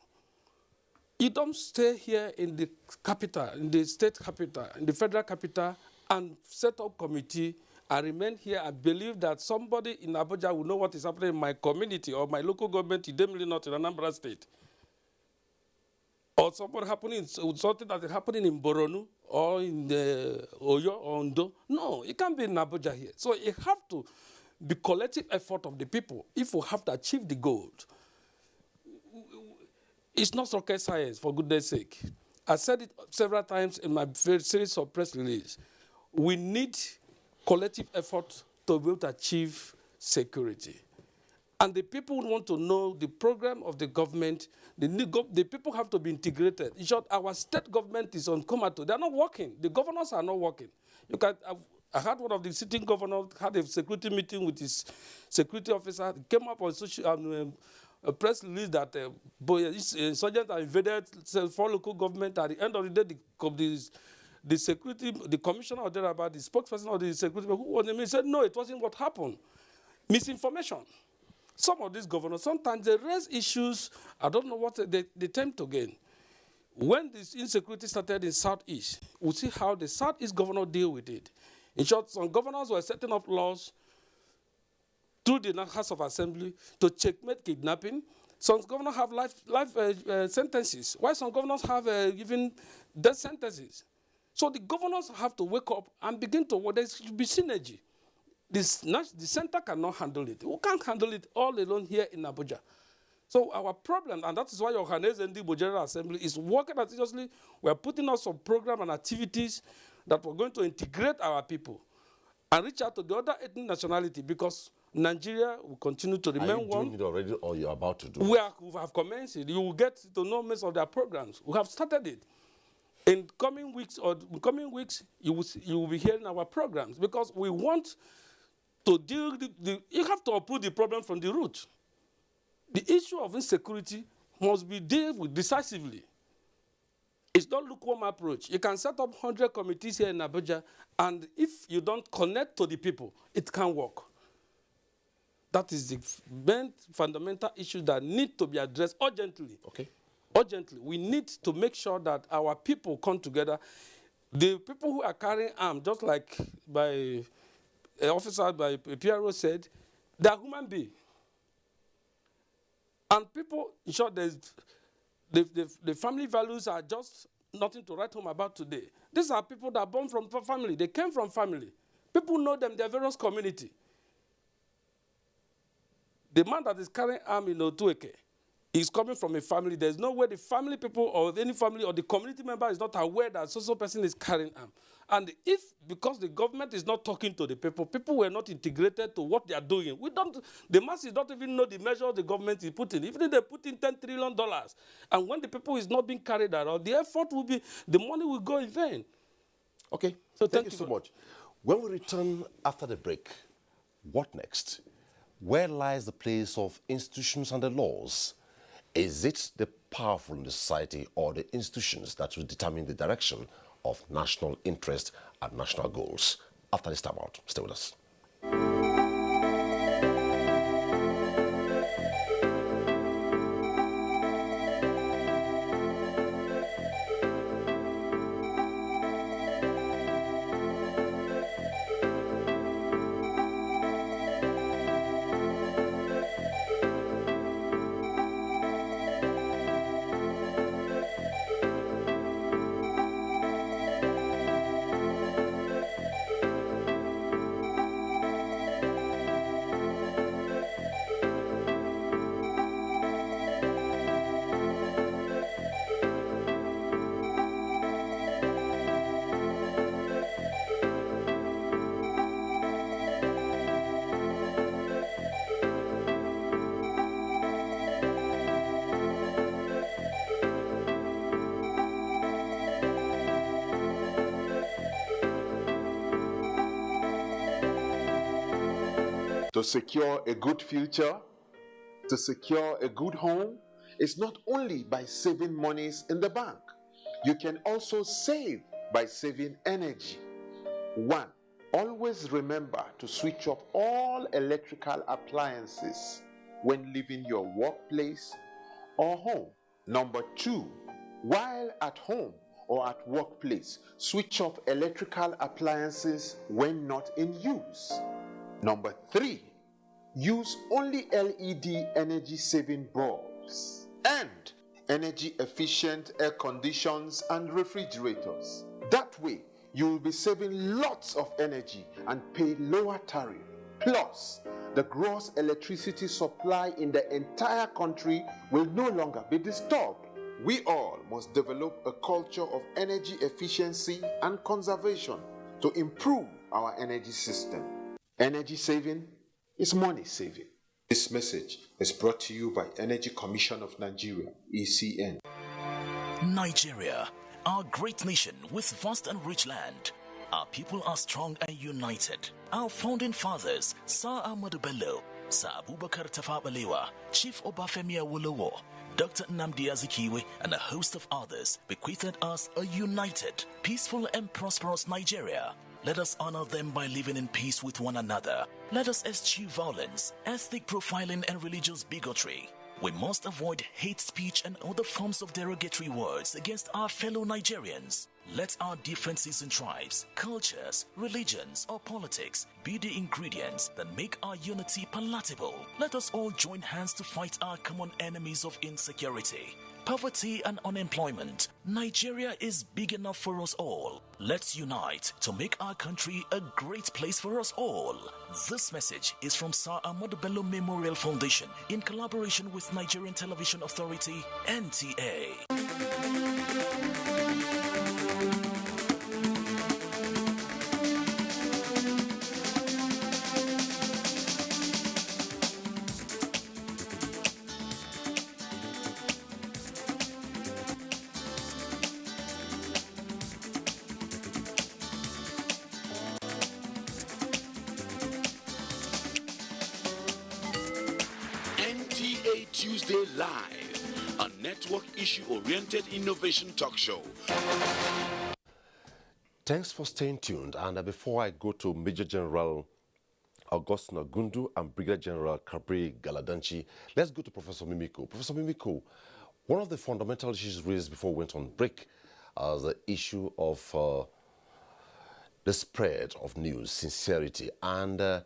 You don't stay here in the capital, in the state capital, in the federal capital, and set up committee and remain here and believe that somebody in Abuja will know what is happening in my community or my local government, definitely not in Anambra State. Or something that is happening in Boronu or in the Oyo or Ondo. No, it can't be in Abuja here. So it have to be collective effort of the people if we have to achieve the goal. It's not rocket science, for goodness sake. I said it several times in my series of press release. We need collective effort to be able to achieve security. And the people want to know the program of the government. The people have to be integrated. In short, our state government is on comatose. They're not working. The governors are not working. You can. I had one of the sitting governors had a security meeting with his security officer. He came up on social a press release that insurgents have invaded 4 local government. At the end of the day, the security, the commissioner or thereabout, the spokesperson of the security, who was the said no, it wasn't what happened. Misinformation. Some of these governors, sometimes they raise issues, I don't know what they tend to gain. When this insecurity started in Southeast, we see how the Southeast governor deal with it. In short, some governors were setting up laws through the House of Assembly to checkmate kidnapping. Some governors have life sentences, while some governors have even death sentences. So the governors have to wake up and begin to work. There should be synergy. The center cannot handle it. We can't handle it all alone here in Abuja. So our problem, and that is why your Highness and the General Assembly is working assiduously. We are putting out some program and activities that we're going to integrate our people and reach out to the other ethnic nationality, because Nigeria will continue to remain one. Are you doing it already, or you're about to do it? We have commenced it. You will get to know most of their programs. We have started it. In coming weeks, you will be hearing our programs, because we want to deal with you have to uproot the problem from the root. The issue of insecurity must be dealt with decisively. It's not lukewarm approach. You can set up 100 committees here in Abuja, and if you don't connect to the people, it can't work. That is the main fundamental issue that need to be addressed urgently. Okay. Urgently. We need to make sure that our people come together. The people who are carrying arms, just like by an officer by PRO said, they are human beings. And people, in short, the family values are just nothing to write home about today. These are people that are born from family. They came from family. People know them, their various community. The man that is carrying arm in Otueke is coming from a family. There's no way the family people or any family or the community member is not aware that so person is carrying arm. And if, because the government is not talking to the people were not integrated to what they are doing. The masses don't even know the measure the government is putting. Even if they put in $10 trillion, and when the people is not being carried out, the effort will be, the money will go in vain. Okay, so thank you so much. When we return after the break, what next? Where lies the place of institutions and the laws? Is it the powerful in the society or the institutions that will determine the direction of national interest and national goals? After this time out, stay with us. To secure a good future, to secure a good home, is not only by saving monies in the bank. You can also save by saving energy. 1. Always remember to switch off all electrical appliances when leaving your workplace or home. Number 2. While at home or at workplace, switch off electrical appliances when not in use. Number 3, use only LED energy-saving bulbs and energy-efficient air conditioners and refrigerators. That way, you will be saving lots of energy and pay lower tariff. Plus, the gross electricity supply in the entire country will no longer be disturbed. We all must develop a culture of energy efficiency and conservation to improve our energy system. Energy saving is money saving. This message is brought to you by Energy Commission of Nigeria, ECN. Nigeria, our great nation with vast and rich land. Our people are strong and united. Our founding fathers, Sir Ahmadu Bello, Sir Abubakar Tafawa Balewa, Chief Obafemi Awolowo, Dr. Nnamdi Azikiwe, and a host of others bequeathed us a united, peaceful and prosperous Nigeria. Let us honor them by living in peace with one another. Let us eschew violence, ethnic profiling, and religious bigotry. We must avoid hate speech and other forms of derogatory words against our fellow Nigerians. Let our differences in tribes, cultures, religions, or politics be the ingredients that make our unity palatable. Let us all join hands to fight our common enemies of insecurity, poverty, and unemployment. Nigeria is big enough for us all. Let's unite to make our country a great place for us all. This message is from Sir Ahmadu Bello Memorial Foundation in collaboration with Nigerian Television Authority, NTA. NTA Tuesday Live, a network issue-oriented innovation talk show. Thanks for staying tuned. And before I go to Major General Augustine Gundu and Brigadier General Kabri Galadanchi, let's go to Professor Mimiko. Professor Mimiko, one of the fundamental issues raised before we went on break is the issue of the spread of news, sincerity, and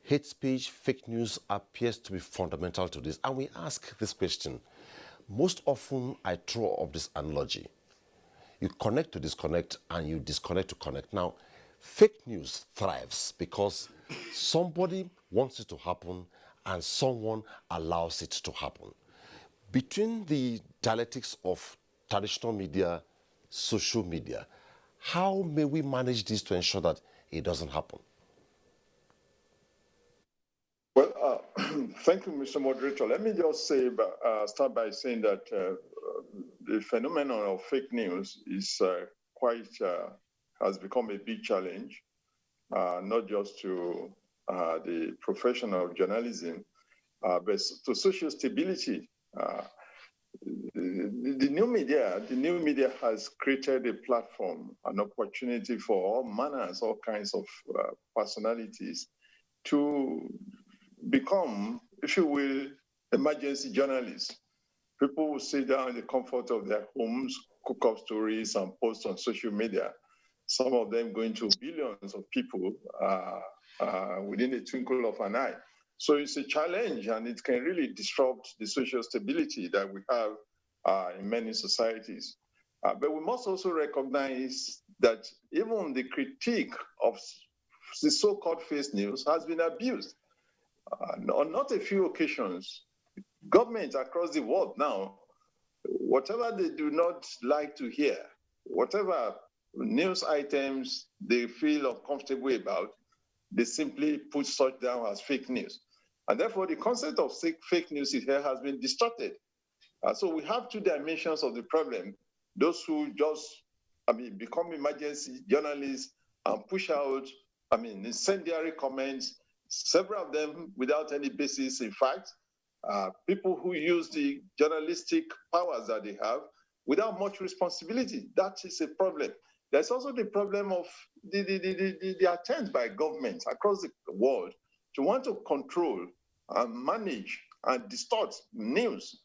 hate speech, fake news appears to be fundamental to this. And we ask this question. Most often, I throw up this analogy. You connect to disconnect and you disconnect to connect. Now, fake news thrives because somebody wants it to happen and someone allows it to happen. Between the dialectics of traditional media, social media, how may we manage this to ensure that it doesn't happen? Well, thank you, Mr. Moderator. Let me just say, start by saying that the phenomenon of fake news is has become a big challenge, not just to the profession of journalism, but to social stability. The new media has created a platform, an opportunity for all manners, all kinds of personalities to become, if you will, emergency journalists. People will sit down in the comfort of their homes, cook up stories and post on social media. Some of them going to billions of people within a twinkle of an eye. So it's a challenge, and it can really disrupt the social stability that we have in many societies. But we must also recognize that even the critique of the so-called fake news has been abused. On not a few occasions, governments across the world now, whatever they do not like to hear, whatever news items they feel uncomfortable about, they simply put such down as fake news. And therefore, the concept of fake news here has been distorted. So we have two dimensions of the problem. Those who just, become emergency journalists and push out, incendiary comments, several of them without any basis in fact. People who use the journalistic powers that they have without much responsibility. That is a problem. There's also the problem of the attempt by governments across the world to want to control and manage and distort news.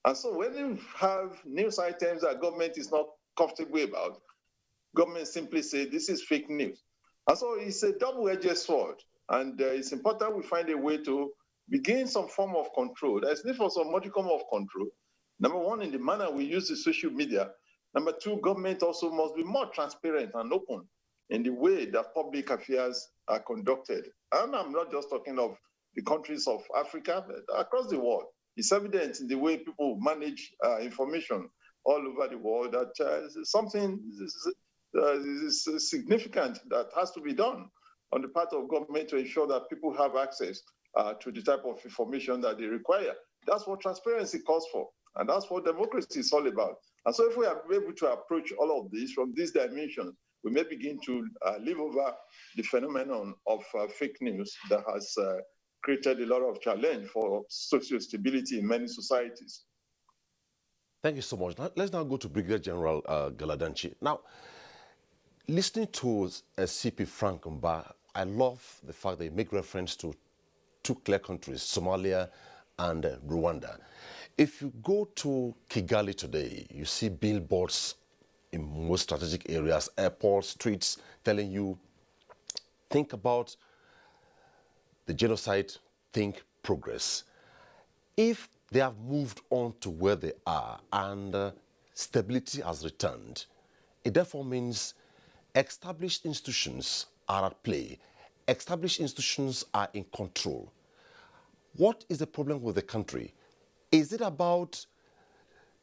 And so when you have news items that government is not comfortable about, government simply say this is fake news. And so it's a double-edged sword. And it's important we find a way to begin some form of control. There's need for some modicum of control. Number one, in the manner we use the social media. Number two, government also must be more transparent and open in the way that public affairs are conducted. And I'm not just talking of the countries of Africa, but across the world. It's evident in the way people manage information all over the world that something is significant that has to be done on the part of government to ensure that people have access to the type of information that they require. That's what transparency calls for, and that's what democracy is all about. And so if we are able to approach all of this from these dimensions, we may begin to live over the phenomenon of fake news that has created a lot of challenge for social stability in many societies. Thank you so much. Let's now go to Brigadier General Galadanchi. Now, listening to CP Frank Mba, I love the fact that you make reference to two clear countries, Somalia and Rwanda. If you go to Kigali today, you see billboards in most strategic areas, airports, streets, telling you, think about the genocide, think progress. If they have moved on to where they are and stability has returned, it therefore means established institutions are at play. Established institutions are in control. What is the problem with the country? Is it about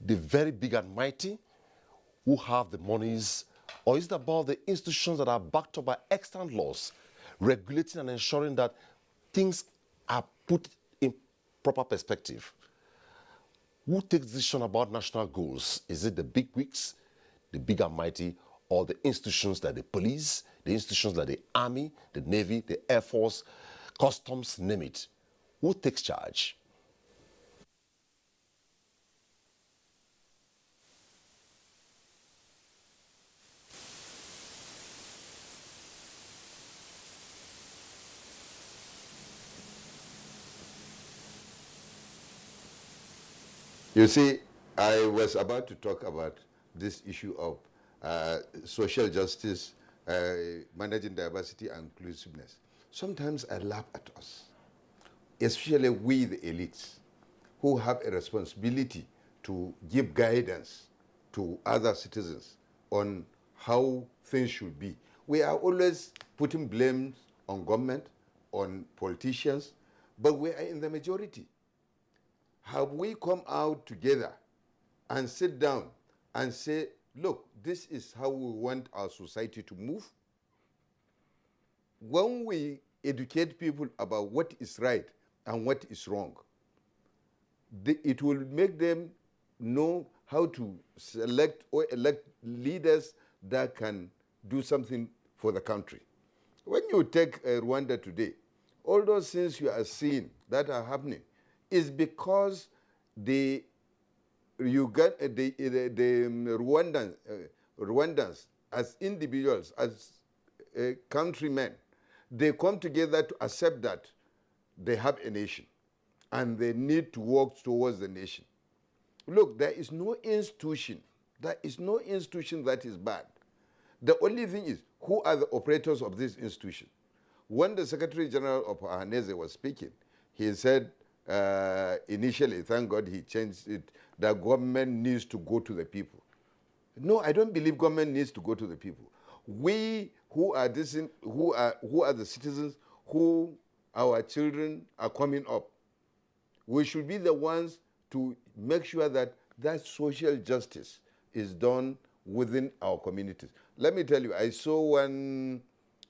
the very big and mighty who have the monies, or is it about the institutions that are backed up by extant laws, regulating and ensuring that things are put in proper perspective? Who takes decision about national goals? Is it the big wigs, the big and mighty, or the institutions like the police, the institutions like the army, the navy, the air force, customs, name it? Who takes charge? You see, I was about to talk about this issue of social justice, managing diversity and inclusiveness. Sometimes I laugh at us, especially we, the elites, who have a responsibility to give guidance to other citizens on how things should be. We are always putting blames on government, on politicians, but we are in the majority. Have we come out together and sit down and say, look, this is how we want our society to move? When we educate people about what is right and what is wrong, it will make them know how to select or elect leaders that can do something for the country. When you take Rwanda today, all those things you are seeing that are happening is because the Rwandans as individuals, as countrymen, they come together to accept that they have a nation and they need to work towards the nation. Look, there is no institution that is bad. The only thing is, who are the operators of this institution? When the Secretary General of Ahaneze was speaking, he said, initially, thank God he changed it, that government needs to go to the people. No, I don't believe government needs to go to the people. We who are the citizens, who our children are coming up, we should be the ones to make sure that social justice is done within our communities. Let me tell you, I saw one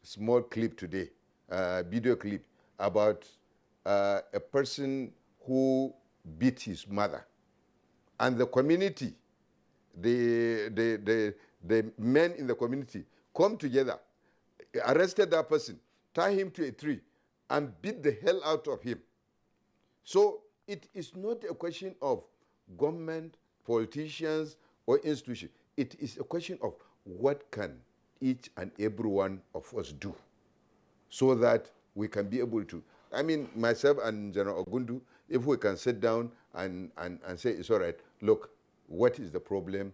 small clip today, video clip, about a person who beat his mother. And the community, the men in the community come together, arrested that person, tie him to a tree, and beat the hell out of him. So it is not a question of government, politicians, or institutions. It is a question of what can each and every one of us do so that we can be able to. I mean, myself and General Ogundu, if we can sit down and say, it's all right, look, what is the problem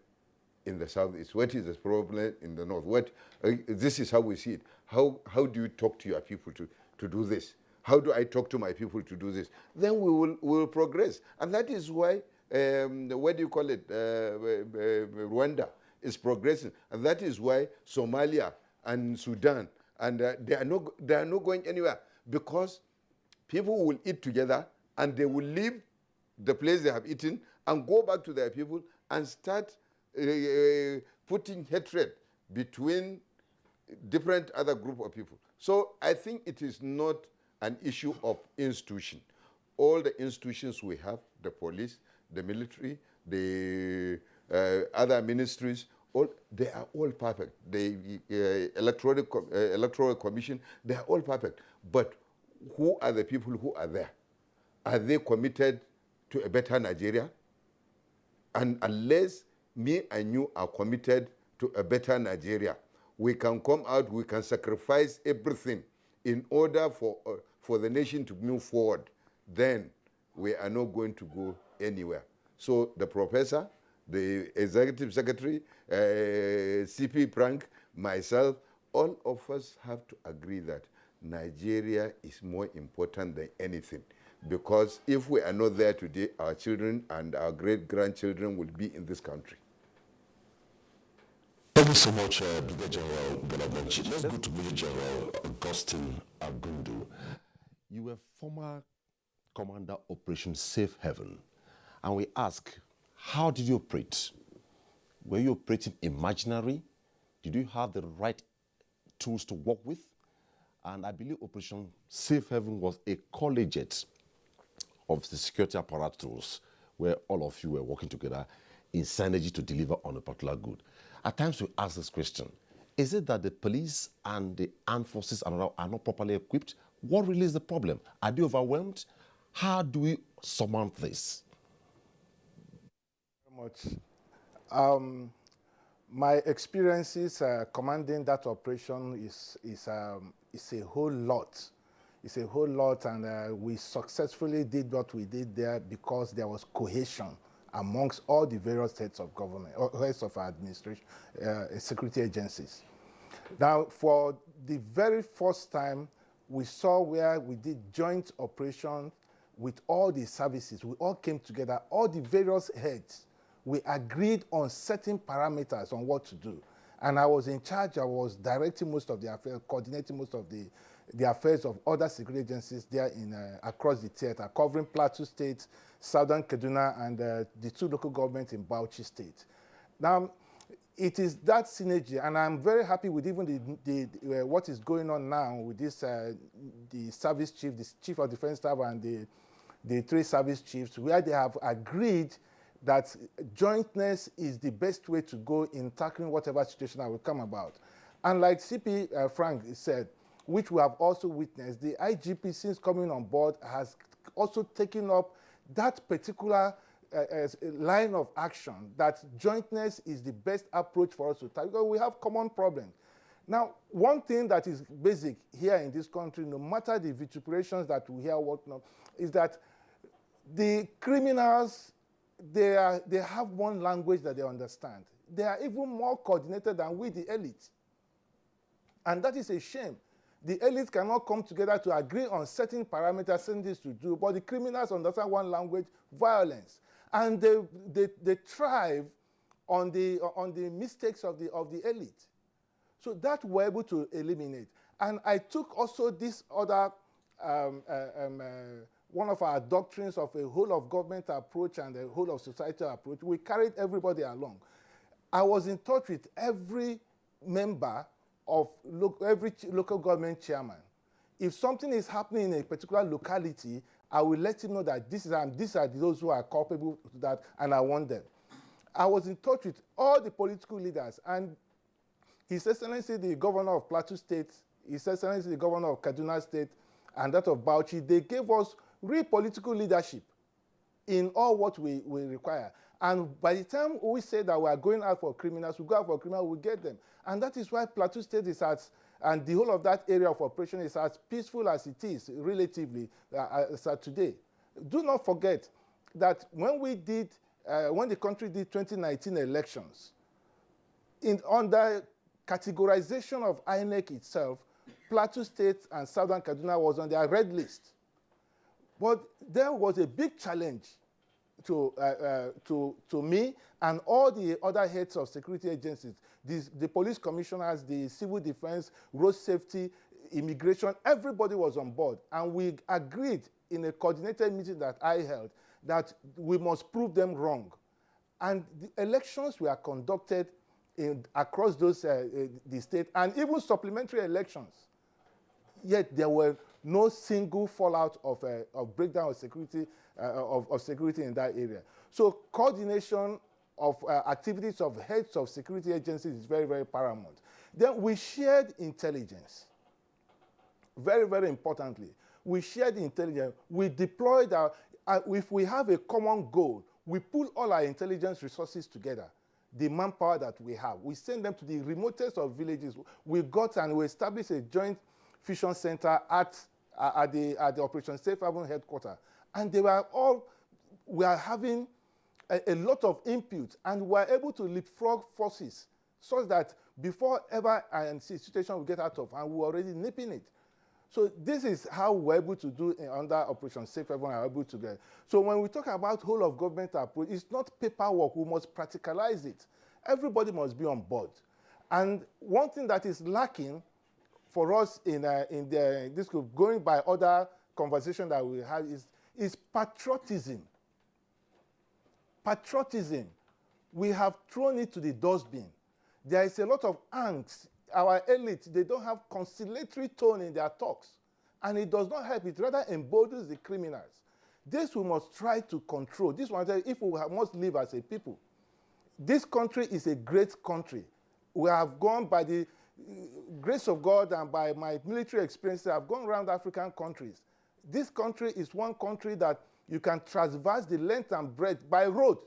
in the southeast? What is the problem in the north? This is how we see it. How do you talk to your people to do this? How do I talk to my people to do this? Then we will progress. And that is why, Rwanda is progressing. And that is why Somalia and Sudan, and they are not going anywhere, because people will eat together and they will leave the place they have eaten and go back to their people and start putting hatred between different other group of people. So I think it is not an issue of institution. All the institutions we have, the police, the military, the other ministries, they are all perfect. The electoral commission, they are all perfect. But who are the people who are there? Are they committed to a better Nigeria? And unless me and you are committed to a better Nigeria, we can come out, we can sacrifice everything in order for the nation to move forward. Then we are not going to go anywhere. So the professor, the executive secretary, CP Prank, myself, all of us have to agree that Nigeria is more important than anything. Because if we are not there today, our children and our great-grandchildren will be in this country. Thank you so much, Brigadier General Bonaventure. Let's go to Major General Augustine Agundu. You were former Commander Operation Safe Haven, and we ask, how did you operate? Were you operating imaginary? Did you have the right tools to work with? And I believe Operation Safe Haven was a collegiate of the security apparatus where all of you were working together in synergy to deliver on a particular good. At times we ask this question, is it that the police and the armed forces are not properly equipped? What really is the problem? Are they overwhelmed? How do we surmount this? Very much. My experiences commanding that operation is a whole lot. It's a whole lot, and we successfully did what we did there because there was cohesion amongst all the various heads of government, or heads of administration, security agencies. Now, for the very first time, we saw where we did joint operations with all the services. We all came together, all the various heads. We agreed on certain parameters on what to do. And I was in charge, I was directing most of the affairs, coordinating most of the affairs of other security agencies there in across the theater, covering Plateau State, Southern Kaduna, and the two local governments in Bauchi State. Now, it is that synergy, and I'm very happy with even what is going on now with this, the service chief, the chief of defense staff, and the three service chiefs, where they have agreed that jointness is the best way to go in tackling whatever situation that will come about. And like CP Frank said, which we have also witnessed, the IGP, since coming on board, has also taken up that particular line of action, that jointness is the best approach for us to tackle, because we have common problems. Now, one thing that is basic here in this country, no matter the vituperations that we hear whatnot, is that the criminals, they have one language that they understand. They are even more coordinated than we, the elite. And that is a shame. The elites cannot come together to agree on certain parameters, certain things to do, but the criminals understand one language, violence. And they thrive on the mistakes of the elite. So that we're able to eliminate. And I took also this other, one of our doctrines of a whole of government approach and a whole of society approach. We carried everybody along. I was in touch with every member of every local government chairman. If something is happening in a particular locality, I will let him know that these are those who are culpable to that, and I want them. I was in touch with all the political leaders, and His Excellency the Governor of Plateau State, His Excellency the Governor of Kaduna State, and that of Bauchi, they gave us real political leadership in all what we require. And by the time we say that we are going out for criminals, we go out for criminals, we get them. And that is why Plateau State is and the whole of that area of operation is as peaceful as it is, relatively, as today. Do not forget that when the country did 2019 elections, on the categorization of INEC itself, Plateau State and Southern Kaduna was on their red list. But there was a big challenge to me and all the other heads of security agencies, the police commissioners, the civil defense, road safety, immigration, everybody was on board. And we agreed in a coordinated meeting that I held that we must prove them wrong. And the elections were conducted across those the state, and even supplementary elections. Yet there were no single fallout of breakdown of security of security in that area. So coordination of activities of heads of security agencies is very, very paramount. Then we shared intelligence. Very, very importantly, we shared intelligence. We deployed our, if we have a common goal, we pull all our intelligence resources together, the manpower that we have. We send them to the remotest of villages. We got and we established a joint fusion center at the Operation Safe Haven headquarters. And they were all, we are having a lot of input, and we are able to leapfrog forces so that before ever a situation will get out of, and we're already nipping it. So this is how we're able to do under Operation Safe Haven, we're able to get. So when we talk about whole of government approach, it's not paperwork, we must practicalize it. Everybody must be on board. And one thing that is lacking for us in this group, going by other conversation that we have, is patriotism. Patriotism. We have thrown it to the dustbin. There is a lot of angst. Our elite, they don't have conciliatory tone in their talks. And it does not help. It rather emboldens the criminals. This we must try to control. This one, if we must live as a people. This country is a great country. We have gone by the grace of God and by my military experience, I've gone around African countries. This country is one country that you can traverse the length and breadth by road,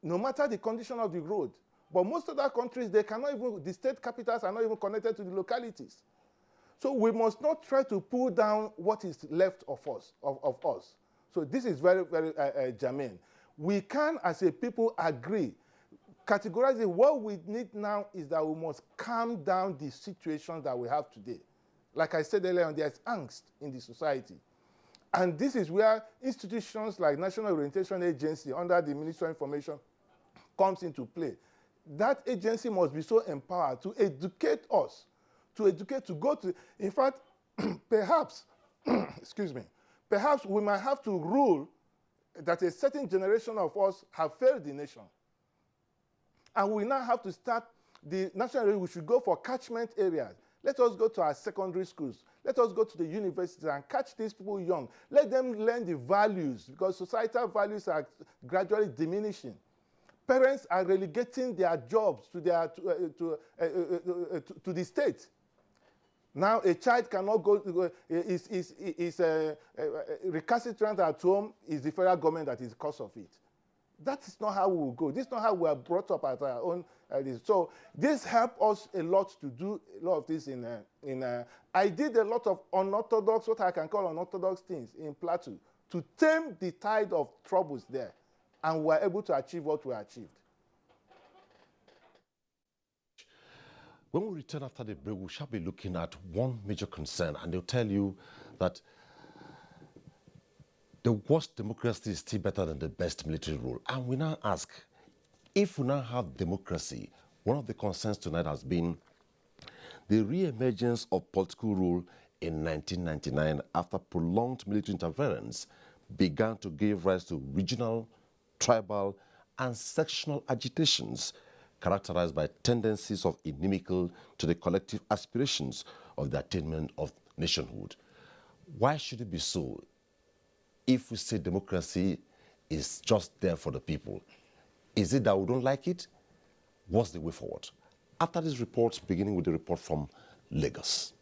no matter the condition of the road. But most other countries, they cannot even, the state capitals are not even connected to the localities. So we must not try to pull down what is left of us. So this is very, very germane. We can, as a people, agree. Categorizing what we need now is that we must calm down the situation that we have today. Like I said earlier on, there's angst in the society. And this is where institutions like National Orientation Agency under the Ministry of Information comes into play. That agency must be so empowered to educate us, to go to, in fact, perhaps, excuse me, perhaps we might have to rule that a certain generation of us have failed the nation. And we now have to start the national, we should go for catchment areas. Let us go to our secondary schools. Let us go to the universities and catch these people young. Let them learn the values, because societal values are gradually diminishing. Parents are relegating their jobs to the state. Now a child cannot go, is recalcitrant at home, is the federal government that is the cause of it. That is not how we will go. This is not how we are brought up at our own. So this helped us a lot to do a lot of this I did a lot of unorthodox, what I can call unorthodox things in Plateau to tame the tide of troubles there. And we were able to achieve what we achieved. When we return after the break, we shall be looking at one major concern, and they'll tell you that the worst democracy is still better than the best military rule. And we now ask, if we now have democracy, one of the concerns tonight has been the re-emergence of political rule in 1999 after prolonged military interference began to give rise to regional, tribal, and sectional agitations characterized by tendencies of inimical to the collective aspirations of the attainment of nationhood. Why should it be so if we say democracy is just there for the people? Is it that we don't like it? What's the way forward? After this report, beginning with the report from Lagos.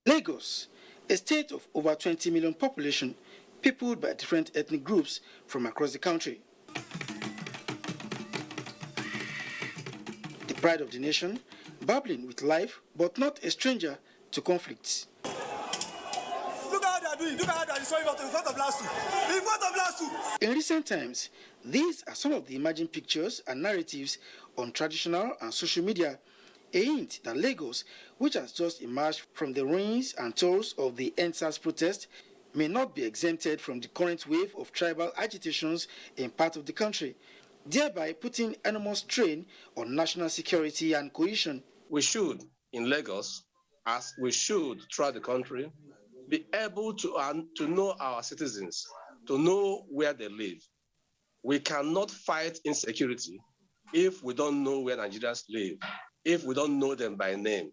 Lagos, a state of over 20 million population, peopled by different ethnic groups from across the country. The pride of the nation, bubbling with life, but not a stranger to conflicts. Look at how they are doing. Look at how they are destroying in front of Lasu. In front of Lasu. In recent times, these are some of the emerging pictures and narratives on traditional and social media, a hint that Lagos, which has just emerged from the ruins and toils of the NSAS protest, may not be exempted from the current wave of tribal agitations in part of the country, thereby putting enormous strain on national security and cohesion. We should, in Lagos, as we should throughout the country, be able to know our citizens, to know where they live. We cannot fight insecurity if we don't know where Nigerians live, if we don't know them by name.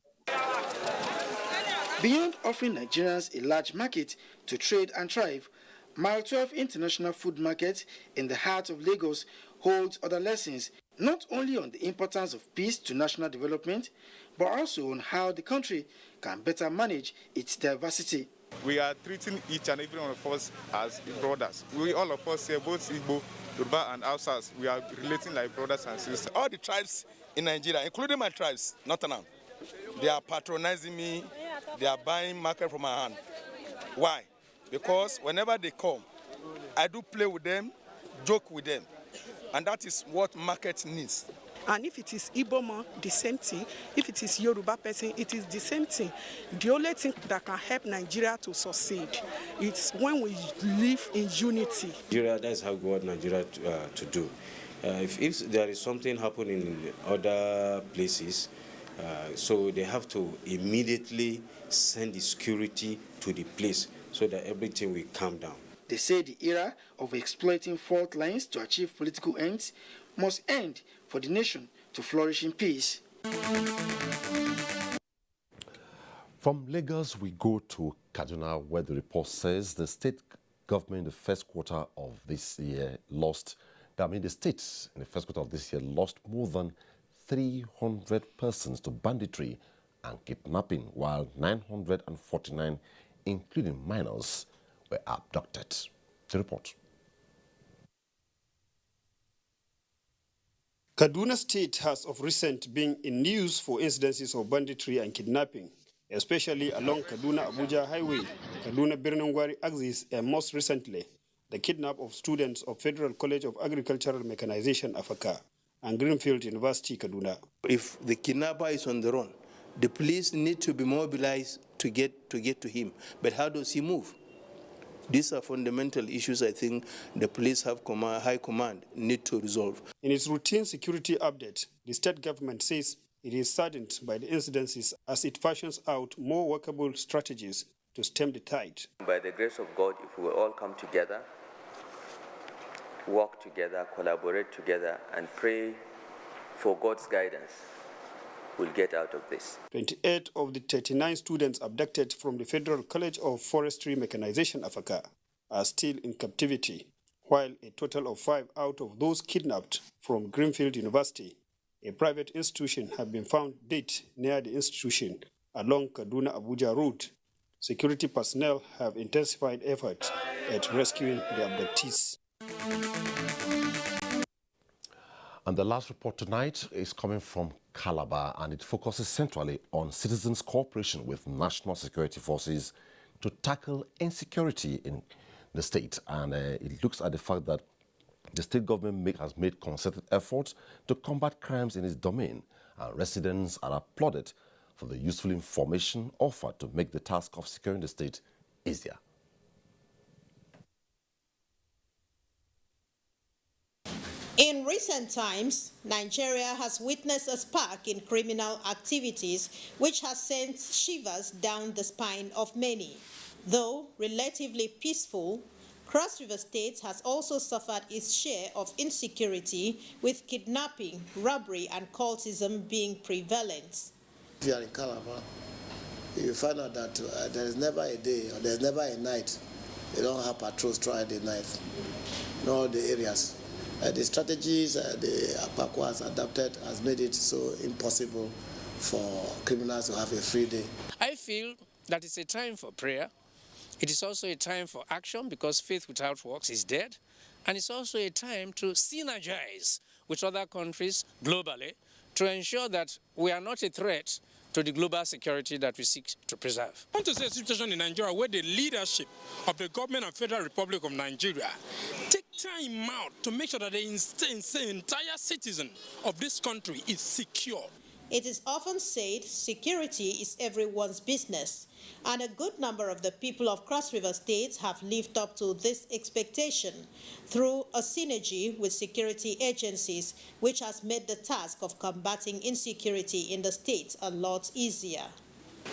Beyond offering Nigerians a large market to trade and thrive, Mile 12 International Food Market in the heart of Lagos holds other lessons, not only on the importance of peace to national development, but also on how the country can better manage its diversity. We are treating each and every one of us as brothers. We, all of us here, both Igbo, Yoruba and Hausas, we are relating like brothers and sisters. All the tribes in Nigeria, including my tribes, Northern, they are patronizing me, they are buying market from my hand. Why? Because whenever they come, I do play with them, joke with them, and that is what market needs. And if it is Igbo man, the same thing. If it is Yoruba person, it is the same thing. The only thing that can help Nigeria to succeed is when we live in unity. Nigeria, that's how we want Nigeria to do. If there is something happening in other places, so they have to immediately send the security to the place so that everything will calm down. They say the era of exploiting fault lines to achieve political ends must end for the nation to flourish in peace. From Lagos, we go to Kaduna, where the report says the state government in the first quarter of this year lost, the states in the first quarter of this year lost more than 300 persons to banditry and kidnapping, while 949, including minors, were abducted. The report. Kaduna State has of recent been in news for incidences of banditry and kidnapping, especially along Kaduna-Abuja Highway, Kaduna-Birnin Gwari axis, and most recently, the kidnap of students of Federal College of Agricultural Mechanization, Afaka, and Greenfield University, Kaduna. If the kidnapper is on the run, the police need to be mobilized to get to him. But how does he move? These are fundamental issues I think the police have high command need to resolve. In its routine security update, the state government says it is saddened by the incidences as it fashions out more workable strategies to stem the tide. By the grace of God, if we all come together, work together, collaborate together, and pray for God's guidance, we'll get out of this. 28 of the 39 students abducted from the Federal College of Forestry Mechanization, Afaka, are still in captivity, while a total of 5 out of those kidnapped from Greenfield University, a private institution, have been found dead near the institution along Kaduna-Abuja route. Security personnel have intensified efforts at rescuing the abductees. And the last report tonight is coming from Calabar, and it focuses centrally on citizens' cooperation with national security forces to tackle insecurity in the state. And it looks at the fact that the state government has made concerted efforts to combat crimes in its domain, and residents are applauded for the useful information offered to make the task of securing the state easier. In recent times, Nigeria has witnessed a spark in criminal activities which has sent shivers down the spine of many. Though relatively peaceful, Cross River State has also suffered its share of insecurity, with kidnapping, robbery, and cultism being prevalent. If you are in Calabar, you find out that there is never a day or there is never a night they don't have patrols throughout the night in all the areas. The strategies the APACO has adopted has made it so impossible for criminals to have a free day. I feel that it's a time for prayer. It is also a time for action, because faith without works is dead. And it's also a time to synergize with other countries globally to ensure that we are not a threat to the global security that we seek to preserve. I want to see a situation in Nigeria where the leadership of the government and Federal Republic of Nigeria take time out to make sure that the entire citizen of this country is secure. It is often said security is everyone's business, and a good number of the people of Cross River State have lived up to this expectation through a synergy with security agencies, which has made the task of combating insecurity in the state a lot easier.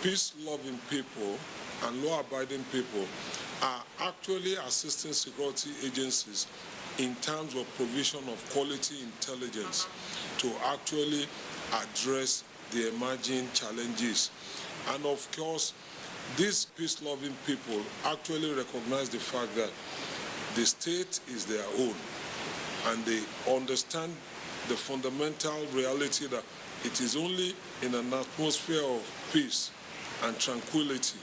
Peace-loving people and law-abiding people are actually assisting security agencies in terms of provision of quality intelligence to actually address the emerging challenges. And of course, these peace-loving people actually recognize the fact that the state is their own, and they understand the fundamental reality that it is only in an atmosphere of peace and tranquility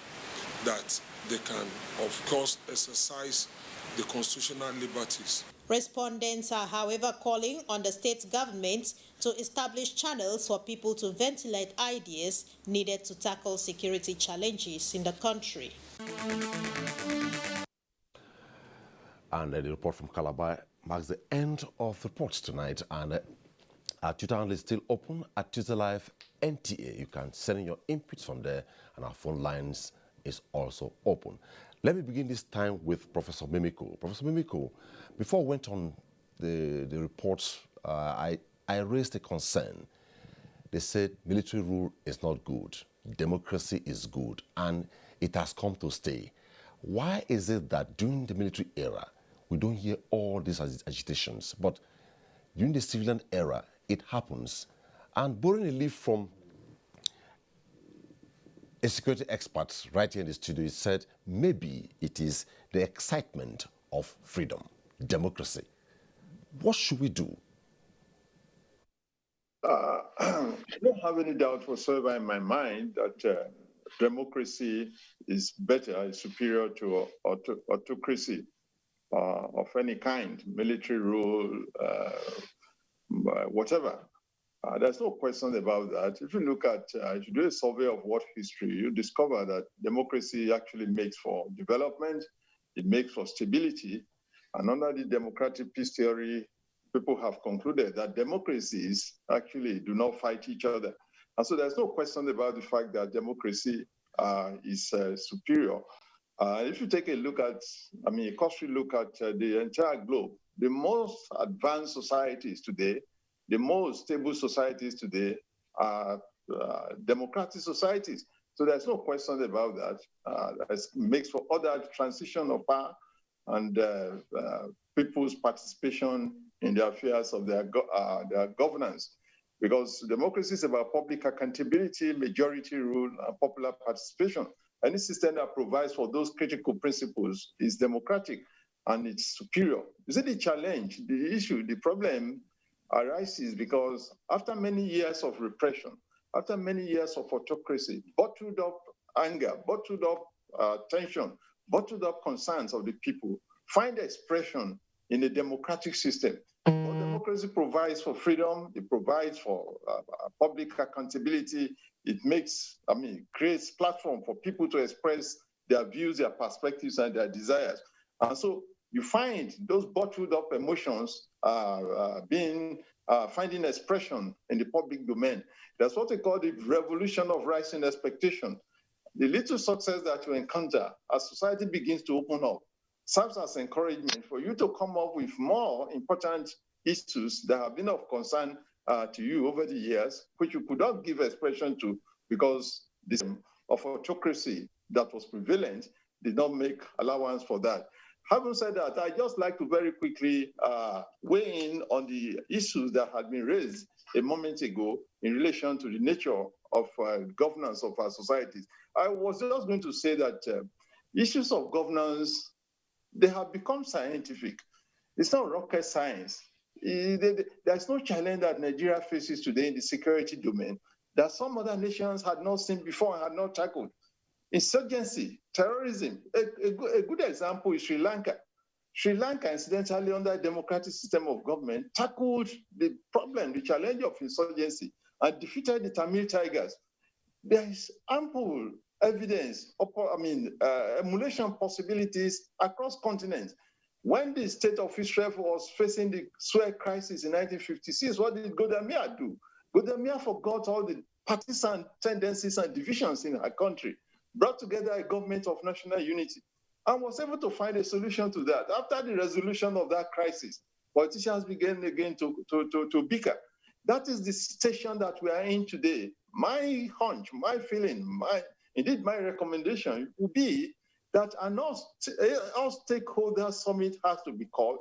that they can, of course, exercise the constitutional liberties. Respondents are, however, calling on the state government to establish channels for people to ventilate ideas needed to tackle security challenges in the country. And the report from Calabar marks the end of the reports tonight. And our Twitter handle is still open at Twitter Live NTA. You can send in your inputs from there, and our phone lines is also open. Let me begin this time with Professor Mimiko. Professor Mimiko, before I went on the reports, I raised a concern. They said military rule is not good, democracy is good, and it has come to stay. Why is it that during the military era, we don't hear all these agitations, but during the civilian era, it happens? And borrowing a leaf from a security expert right here in the studio, he said maybe it is the excitement of freedom, democracy. What should we do? I don't have any doubt whatsoever in my mind that democracy is better, is superior to autocracy of any kind, military rule, whatever. There's no question about that. If you look at, if you do a survey of world history, you discover that democracy actually makes for development, it makes for stability. And under the democratic peace theory, people have concluded that democracies actually do not fight each other. And so there's no question about the fact that democracy is superior. If you take a look at, a cursory look at the entire globe, the most advanced societies today, the most stable societies today are democratic societies. So there's no question about that. That makes for other transition of power and people's participation in the affairs of their governance. Because democracy is about public accountability, majority rule, and popular participation. Any system that provides for those critical principles is democratic and it's superior. You see, the challenge, the issue, the problem arises because after many years of repression, after many years of autocracy, bottled up anger, bottled up tension, bottled up concerns of the people find expression in a democratic system. What democracy provides for freedom, it provides for public accountability, it makes, creates platform for people to express their views, their perspectives, and their desires. And so you find those bottled up emotions finding expression in the public domain. That's what we call the revolution of rising expectation. The little success that you encounter as society begins to open up serves as encouragement for you to come up with more important issues that have been of concern to you over the years, which you could not give expression to because this of autocracy that was prevalent did not make allowance for that. Having said that, I'd just like to very quickly weigh in on the issues that had been raised a moment ago in relation to the nature of governance of our societies. I was just going to say that issues of governance, they have become scientific. It's not rocket science. There's no challenge that Nigeria faces today in the security domain that some other nations had not seen before and had not tackled. Insurgency, terrorism. A good example is Sri Lanka. Sri Lanka, incidentally, under a democratic system of government, tackled the problem, the challenge of insurgency, and defeated the Tamil Tigers. There is ample evidence, emulation possibilities across continents. When the state of Israel was facing the Suez crisis in 1956, what did Golda Meir do? Golda Meir forgot all the partisan tendencies and divisions in her country, brought together a government of national unity, and was able to find a solution to that. After the resolution of that crisis, politicians began again to bicker. That is the station that we are in today. My hunch, my feeling, indeed my recommendation would be that an all-stakeholder summit has to be called.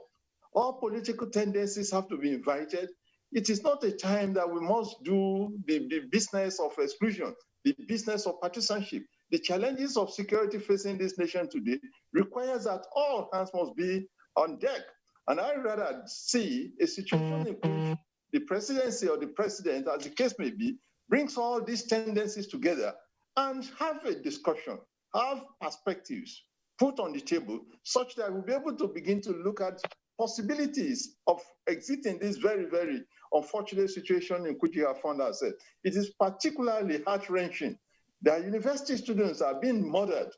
All political tendencies have to be invited. It is not a time that we must do the business of exclusion, the business of partisanship. the challenges of security facing this nation today requires that all hands must be on deck. And I rather see a situation in which the presidency or the president, as the case may be, brings all these tendencies together and have a discussion, have perspectives put on the table such that we'll be able to begin to look at possibilities of exiting this very, very unfortunate situation in which we have found ourselves. It is particularly heart-wrenching that university students are being murdered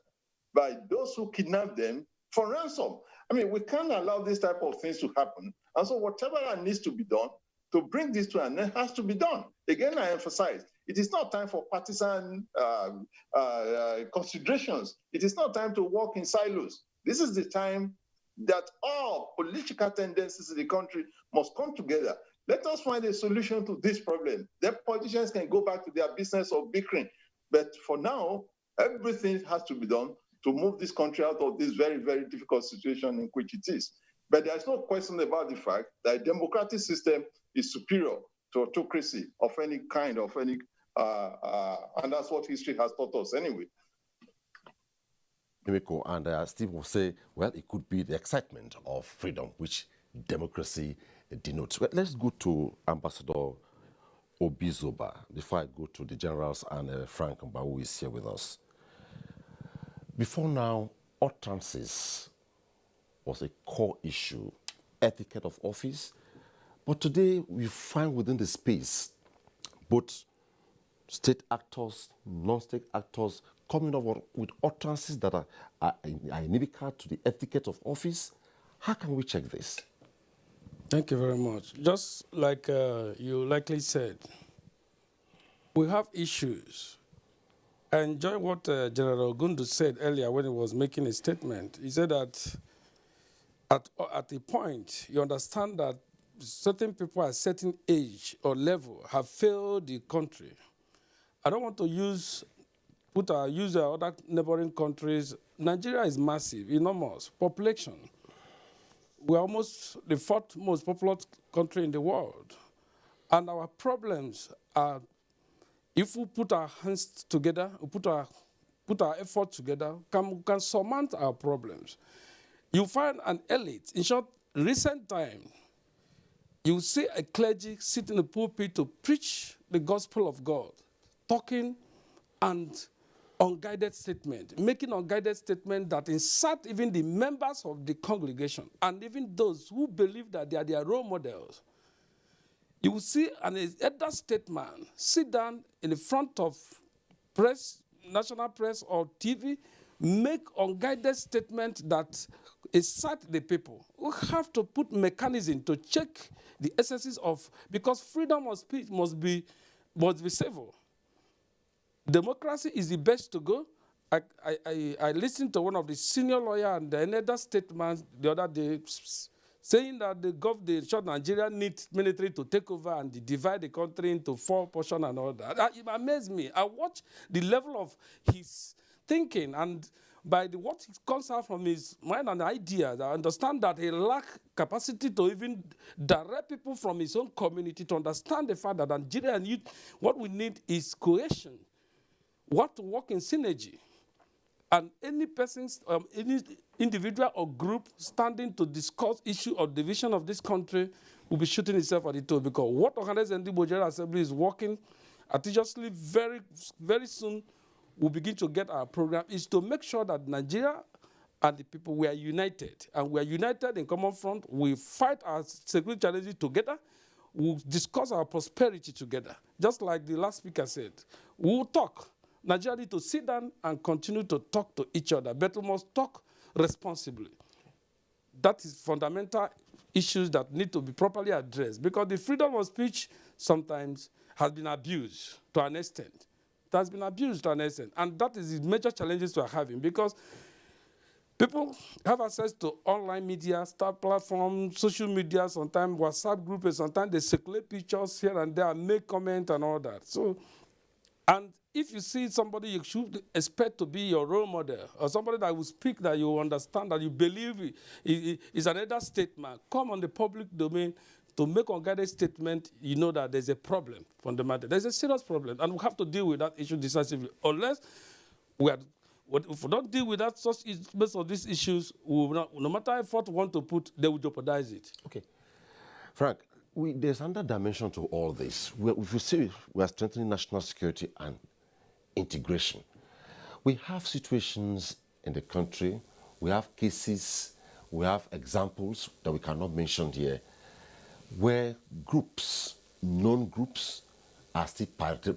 by those who kidnap them for ransom. I mean, we can't allow this type of things to happen. And so whatever that needs to be done to bring this to an end has to be done. Again, I emphasize, it is not time for partisan considerations. It is not time to work in silos. This is the time that all political tendencies in the country must come together. Let us find a solution to this problem. The politicians can go back to their business of bickering. But for now, everything has to be done to move this country out of this very, very difficult situation in which it is. But there's no question about the fact that a democratic system is superior to autocracy of any kind, and that's what history has taught us anyway. And Steve will say, well, it could be the excitement of freedom, which democracy denotes. Well, let's go to Ambassador Obizoba before I go to the generals and Frank Mba, who is here with us. Before now, utterances was a core issue, etiquette of office. But today, we find within the space both state actors, non-state actors coming up with utterances that are inimical to the etiquette of office. How can we check this? Thank you very much. Just like you likely said, we have issues. I enjoy what General Gundu said earlier when he was making a statement. He said that at a point, you understand that certain people at a certain age or level have failed the country. I don't want to use other neighboring countries. Nigeria is massive, enormous population. We're almost the fourth most populous country in the world. And our problems are, if we put our hands together, we put our efforts together, we can surmount our problems. You find an elite. In short, recent time, you see a clergy sit in the pulpit to preach the gospel of God, talking and unguided statement, making unguided statement that incite even the members of the congregation and even those who believe that they are their role models. You will see an elder statesman sit down in the front of press, national press or TV, make unguided statement that incite the people. We have to put mechanism to check the excesses of, because freedom of speech must be civil. Democracy is the best to go. I listened to one of the senior lawyer and another statement the other day saying that the short Nigeria needs military to take over and divide the country into 4 portions and all that. It amazed me. I watched the level of his thinking, and by what comes out from his mind and ideas, I understand that he lacks capacity to even direct people from his own community to understand the fact that Nigeria need, what we need is cohesion. What to work in synergy. And any person, any individual or group standing to discuss issue or division of this country will be shooting itself at the toe, because what Organized the General Assembly is working assiduously very, very soon we'll begin to get our program is to make sure that Nigeria and the people, we are united. And we are united in common front. We fight our security challenges together. We'll discuss our prosperity together. Just like the last speaker said, we'll talk. Nigeria need to sit down and continue to talk to each other, but we must talk responsibly. That is fundamental issues that need to be properly addressed, because the freedom of speech sometimes has been abused to an extent. It has been abused to an extent, and that is the major challenges we are having, because people have access to online media, star platforms, social media, sometimes WhatsApp groups, and sometimes they circulate pictures here and there and make comments and all that. So, and if you see somebody you should expect to be your role model, or somebody that will speak that you understand, that you believe is another statement, come on the public domain to make unguided statement, you know that there's a problem fundamental. There's a serious problem, and we have to deal with that issue decisively. Unless If we don't deal with that most of these issues, we will not, no matter effort we want to put, they will jeopardize it. Okay. Frank, there's another dimension to all this. If we say we are strengthening national security and integration, we have situations in the country, we have cases, we have examples that we cannot mention here, where groups, known groups, are still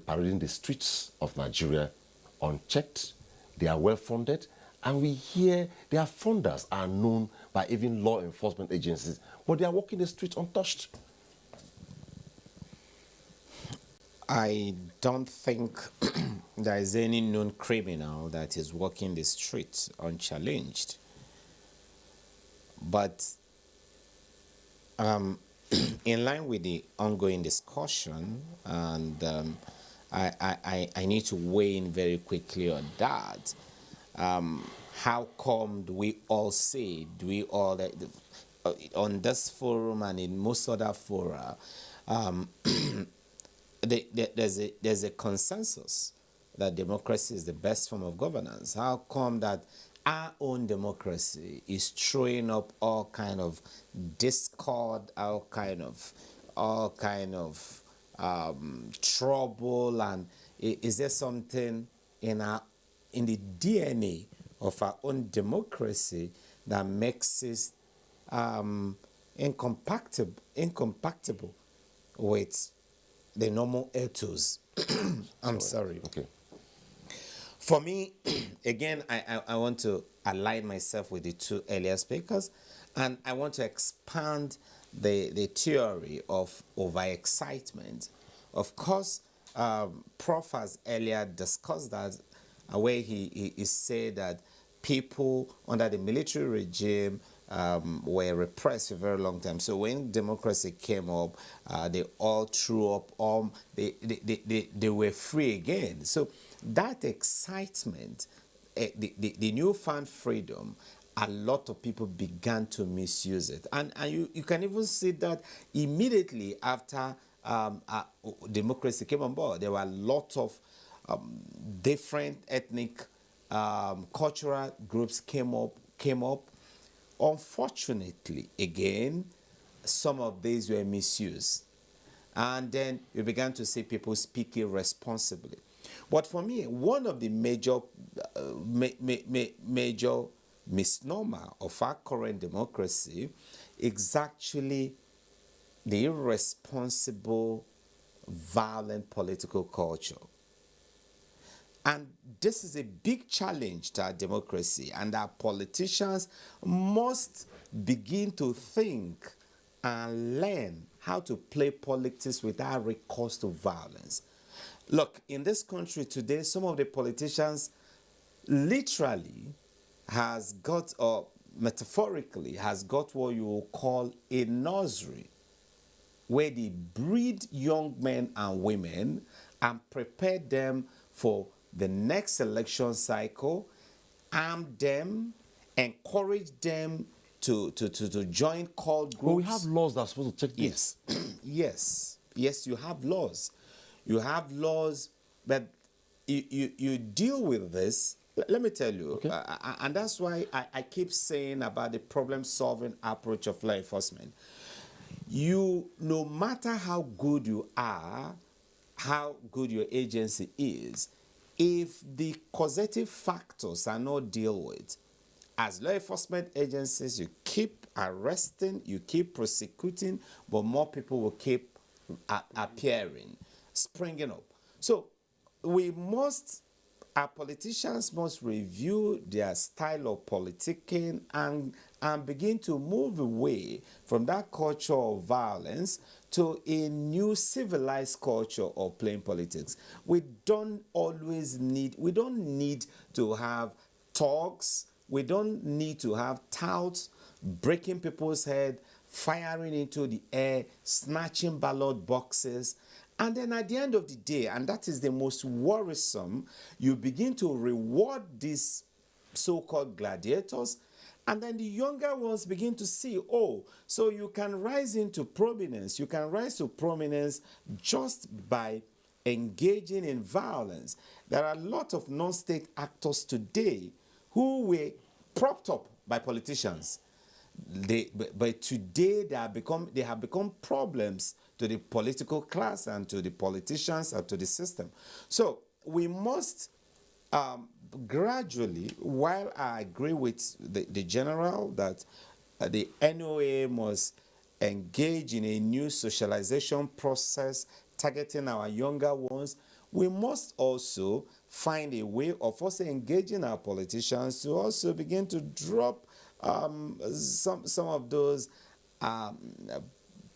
parading the streets of Nigeria unchecked. They are well funded, and we hear their funders are known by even law enforcement agencies, but they are walking the streets untouched. I don't think there is any known criminal that is walking the streets unchallenged. But in line with the ongoing discussion, and I need to weigh in very quickly on that. How come do we all on this forum and in most other fora, there's a consensus that democracy is the best form of governance? How come that our own democracy is throwing up all kind of discord, all kind of trouble, and is there something in the DNA of our own democracy that makes it incompatible with the normal ethos? I'm sorry. Okay. For me, again, I want to align myself with the two earlier speakers, and I want to expand the theory of overexcitement. Of course, Prof has earlier discussed that, where he said that people under the military regime were repressed for a very long time. So when democracy came up, they all threw up, they were free again. So that excitement, the newfound freedom, a lot of people began to misuse it. And you can even see that immediately after democracy came on board, there were a lot of different ethnic, cultural groups came up. Unfortunately, again, some of these were misused. And then we began to see people speak irresponsibly. But for me, one of the major misnomer of our current democracy is actually the irresponsible, violent political culture. And this is a big challenge to our democracy, and our politicians must begin to think and learn how to play politics without recourse to violence. Look, in this country today, some of the politicians literally has got, or metaphorically has got, what you will call a nursery, where they breed young men and women and prepare them for the next election cycle, arm them, encourage them to join cult groups. But we have laws that are supposed to check this. Yes, you have laws. You have laws, but you deal with this. Let me tell you, okay. And that's why I keep saying about the problem-solving approach of law enforcement. No matter how good you are, how good your agency is, if the causative factors are not dealt with, as law enforcement agencies, you keep arresting, you keep prosecuting, but more people will keep appearing, springing up. So our politicians must review their style of politicking and begin to move away from that culture of violence to a new civilized culture of playing politics. We don't need to have talks. We don't need to have touts breaking people's head, firing into the air, snatching ballot boxes. And then at the end of the day, and that is the most worrisome, you begin to reward these so-called gladiators, and then the younger ones begin to see, so you can rise into prominence. You can rise to prominence just by engaging in violence. There are a lot of non-state actors today who were propped up by politicians. But today they have become problems to the political class and to the politicians and to the system. So we must gradually, while I agree with the general that the NOA must engage in a new socialization process targeting our younger ones, we must also find a way of also engaging our politicians to also begin to drop some of those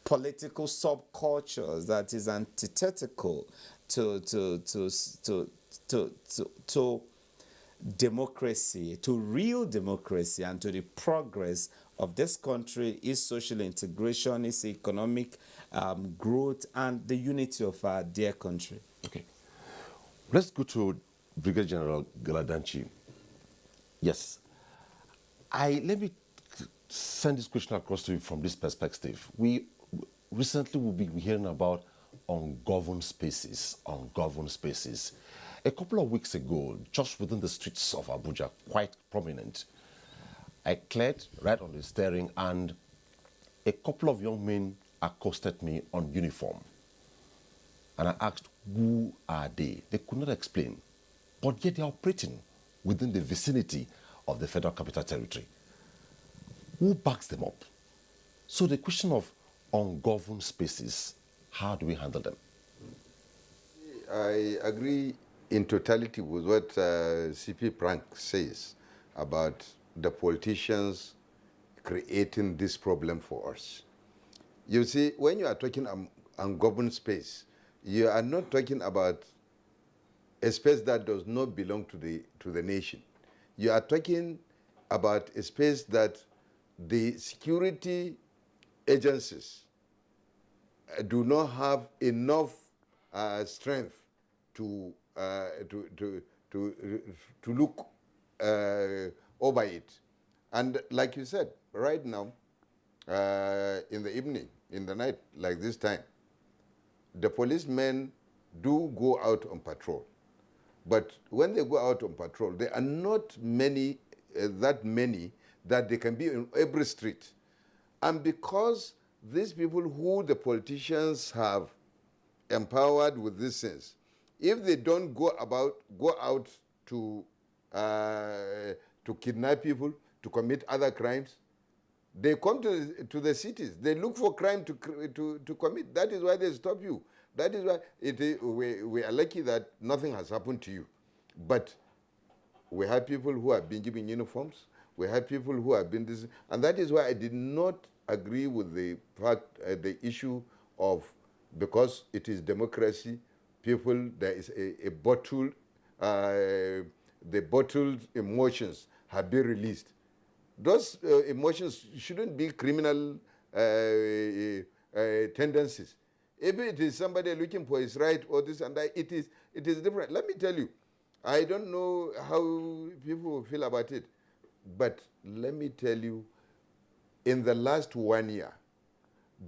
political subcultures that is antithetical to democracy, to real democracy, and to the progress of this country, its social integration, its economic growth, and the unity of our dear country. Okay. Let's go to Brigadier General Galadanchi. Yes. Let me send this question across to you from this perspective. We recently will be hearing about ungoverned spaces. A couple of weeks ago, just within the streets of Abuja, quite prominent, I cleared right on the steering and a couple of young men accosted me on uniform. And I asked, who are they? They could not explain, but yet they are operating within the vicinity of the Federal Capital Territory. Who backs them up? So the question of ungoverned spaces, how do we handle them? I agree in totality with what CP Prank says about the politicians creating this problem for us. You see, when you are talking ungoverned space, you are not talking about a space that does not belong to the nation. You are talking about a space that the security agencies do not have enough strength to look over it. And like you said, right now, in the evening, in the night, like this time, the policemen do go out on patrol. But when they go out on patrol, there are not that many that they can be in every street. And because these people who the politicians have empowered with these things, if they don't go out to kidnap people, to commit other crimes, they come to the cities. They look for crime to commit. That is why they stop you. That is why we are lucky that nothing has happened to you. But we have people who have been given uniforms. We have people who have been this. And that is why I did not agree with the fact, the issue of, because it is democracy, people, there is a bottled, the bottled emotions have been released. Those emotions shouldn't be criminal tendencies. If it is somebody looking for his right or this and that, it is different. Let me tell you, I don't know how people feel about it, but let me tell you, in the last 1 year,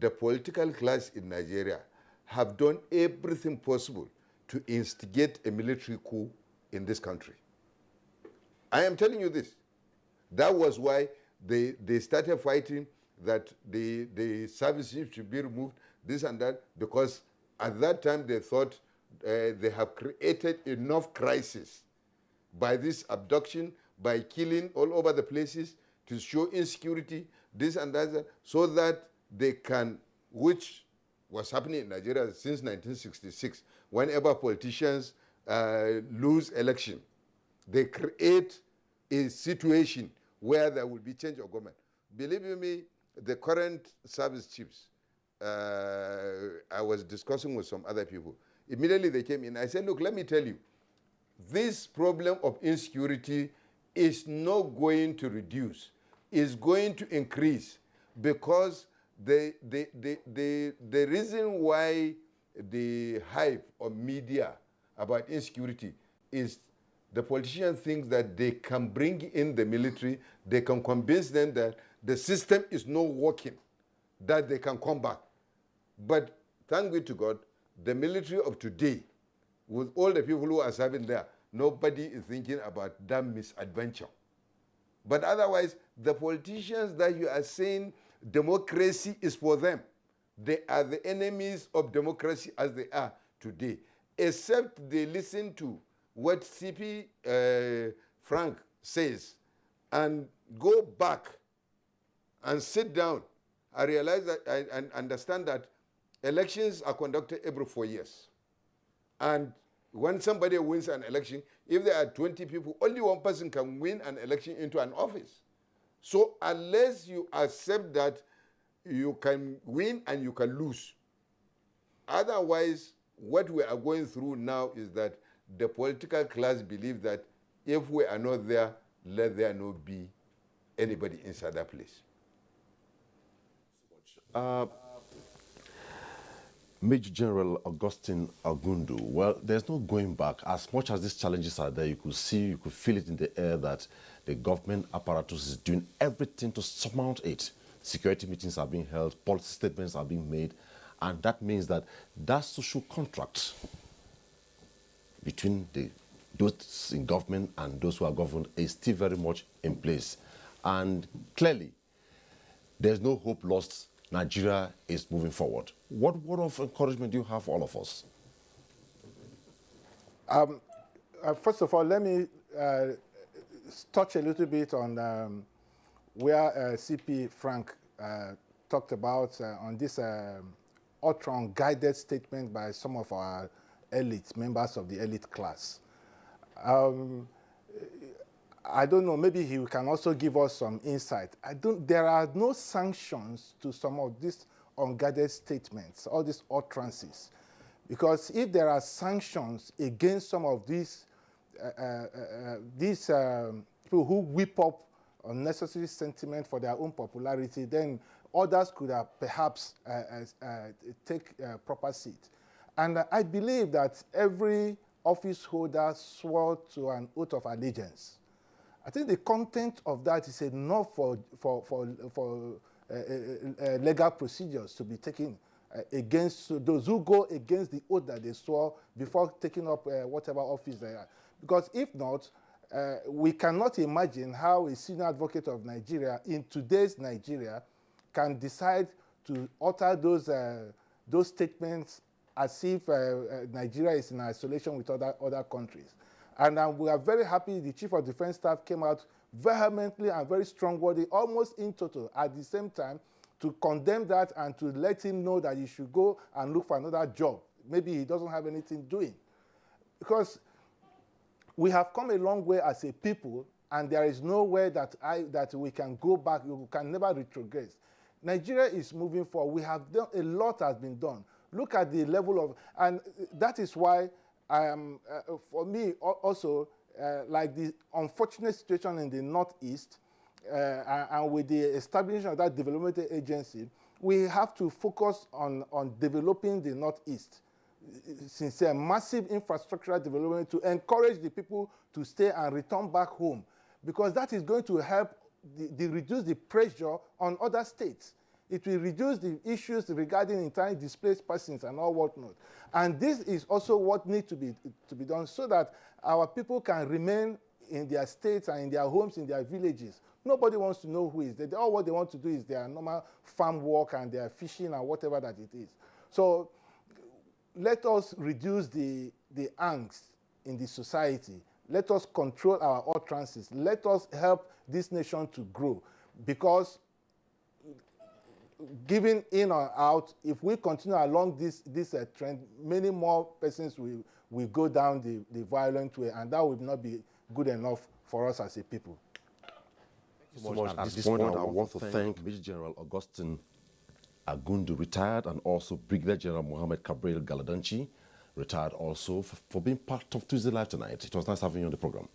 the political class in Nigeria have done everything possible to instigate a military coup in this country. I am telling you this. That was why they started fighting that the services should be removed, this and that, because at that time they thought they have created enough crisis by this abduction, by killing all over the places, to show insecurity, this and that, so that they can, which was happening in Nigeria since 1966, whenever politicians lose election, they create a situation where there will be change of government. Believe you me, the current service chiefs, I was discussing with some other people. Immediately they came in. I said, look, let me tell you, this problem of insecurity is not going to reduce. It's going to increase, because the reason why the hype of media about insecurity is the politicians think that they can bring in the military, they can convince them that the system is not working, that they can come back. But thank be to God, the military of today with all the people who are serving there, nobody is thinking about that misadventure. But otherwise, the politicians that you are saying democracy is for them, they are the enemies of democracy as they are today, except they listen to what CP Frank says and go back and sit down. I realize that and understand that elections are conducted every 4 years. And when somebody wins an election, if there are 20 people, only one person can win an election into an office. So unless you accept that you can win and you can lose, otherwise what we are going through now is that the political class believe that if we are not there, let there not be anybody inside that place. Major General Augustine Agundu, well, there's no going back. As much as these challenges are there, you could see, you could feel it in the air that the government apparatus is doing everything to surmount it. Security meetings are being held, policy statements are being made, and that means that that social contract between those in government and those who are governed is still very much in place. And clearly, there's no hope lost. Nigeria is moving forward. What word of encouragement do you have for all of us? First of all, let me touch a little bit on where CP Frank talked about on this ultra-guided statement by some of our elite, members of the elite class. I don't know, maybe he can also give us some insight. There are no sanctions to some of these unguided statements, all these utterances. Because if there are sanctions against some of these people who whip up unnecessary sentiment for their own popularity, then others could have perhaps take a proper seat. And I believe that every office holder swore to an oath of allegiance. I think the content of that is enough for legal procedures to be taken against those who go against the oath that they swore before taking up whatever office they are. Because if not, we cannot imagine how a senior advocate of Nigeria in today's Nigeria can decide to utter those statements as if Nigeria is in isolation with other countries. And we are very happy the Chief of Defense Staff came out vehemently and very strong-worded, almost in total, at the same time, to condemn that and to let him know that he should go and look for another job. Maybe he doesn't have anything doing. Because we have come a long way as a people, and there is no way that we can go back. We can never retrogress. Nigeria is moving forward. We have done, a lot has been done. Look at the level of, and that is why for me also, like the unfortunate situation in the Northeast, and with the establishment of that development agency, we have to focus on developing the Northeast. Since a massive infrastructural development to encourage the people to stay and return back home, because that is going to help reduce the pressure on other states. It will reduce the issues regarding internally displaced persons and all whatnot. And this is also what needs to be done so that our people can remain in their states and in their homes, in their villages. Nobody wants to know who is there. All what they want to do is their normal farm work and their fishing and whatever that it is. So let us reduce the angst in the society. Let us control our utterances. Let us help this nation to grow, because giving in or out, if we continue along this trend, many more persons will go down the violent way, and that would not be good enough for us as a people. So much. At this point, I want to thank Major General Augustine Agundu, retired, and also Brigadier General Mohammed Kabril Galadanchi, retired also, for being part of Tuesday Live tonight. It was nice having you on the program.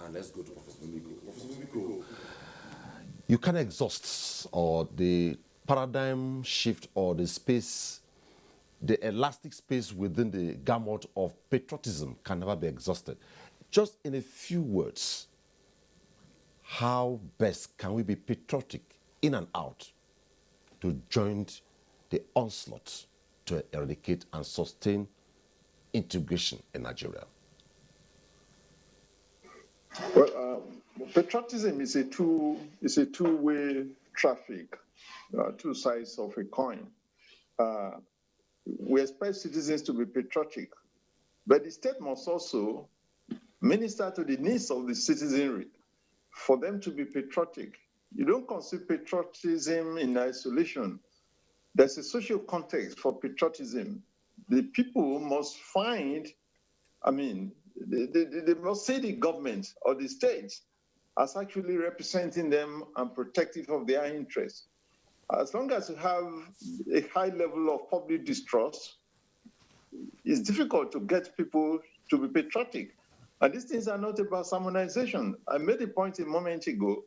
And let's go to Professor Mimiko. Professor Mimiko, you can exhaust or the paradigm shift or the space, the elastic space within the gamut of patriotism can never be exhausted. Just in a few words, how best can we be patriotic in and out to join the onslaught to eradicate and sustain integration in Nigeria? Well, patriotism is a two-way traffic, two sides of a coin. We expect citizens to be patriotic, but the state must also minister to the needs of the citizenry for them to be patriotic. You don't conceive patriotism in isolation. There's a social context for patriotism. The people must find, they must see the government or the state as actually representing them and protective of their interests. As long as you have a high level of public distrust, it's difficult to get people to be patriotic. And these things are not about sermonization. I made a point a moment ago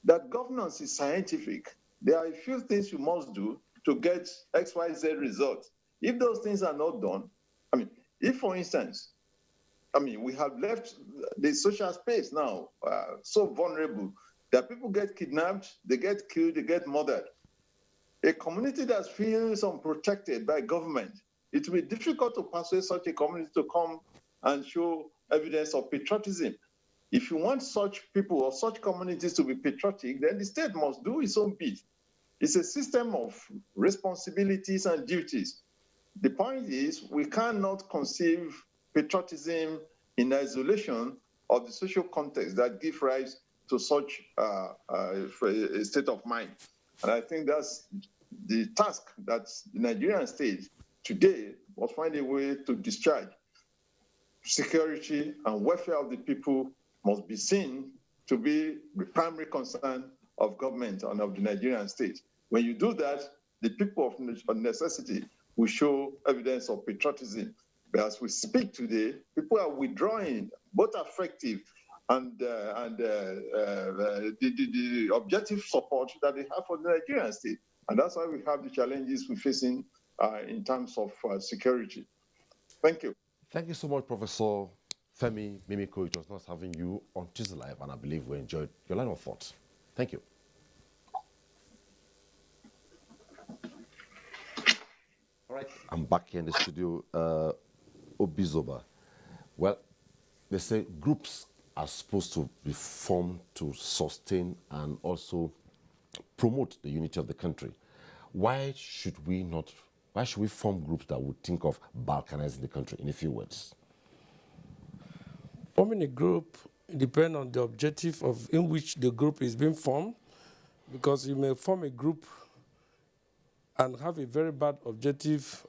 that governance is scientific. There are a few things you must do to get XYZ results. If those things are not done, if, for instance, we have left the social space now so vulnerable that people get kidnapped, they get killed, they get murdered. A community that feels unprotected by government, it will be difficult to persuade such a community to come and show evidence of patriotism. If you want such people or such communities to be patriotic, then the state must do its own bit. It's a system of responsibilities and duties. The point is, we cannot conceive patriotism in isolation of the social context that gives rise to such a state of mind. And I think that's the task that the Nigerian state today must find a way to discharge. Security and welfare of the people must be seen to be the primary concern of government and of the Nigerian state. When you do that, the people of necessity will show evidence of patriotism. But as we speak today, people are withdrawing, both affective and the objective support that they have for the Nigerian state. And that's why we have the challenges we're facing in terms of security. Thank you. Thank you so much, Professor Femi Mimiko. It was nice having you on Tuesday Live, and I believe we enjoyed your line of thought. Thank you. All right, I'm back here in the studio. Obizoba. Well, they say groups are supposed to be formed to sustain and also promote the unity of the country. Why should we form groups that would think of balkanizing the country, in a few words? Forming a group depends on the objective in which the group is being formed, because you may form a group and have a very bad objective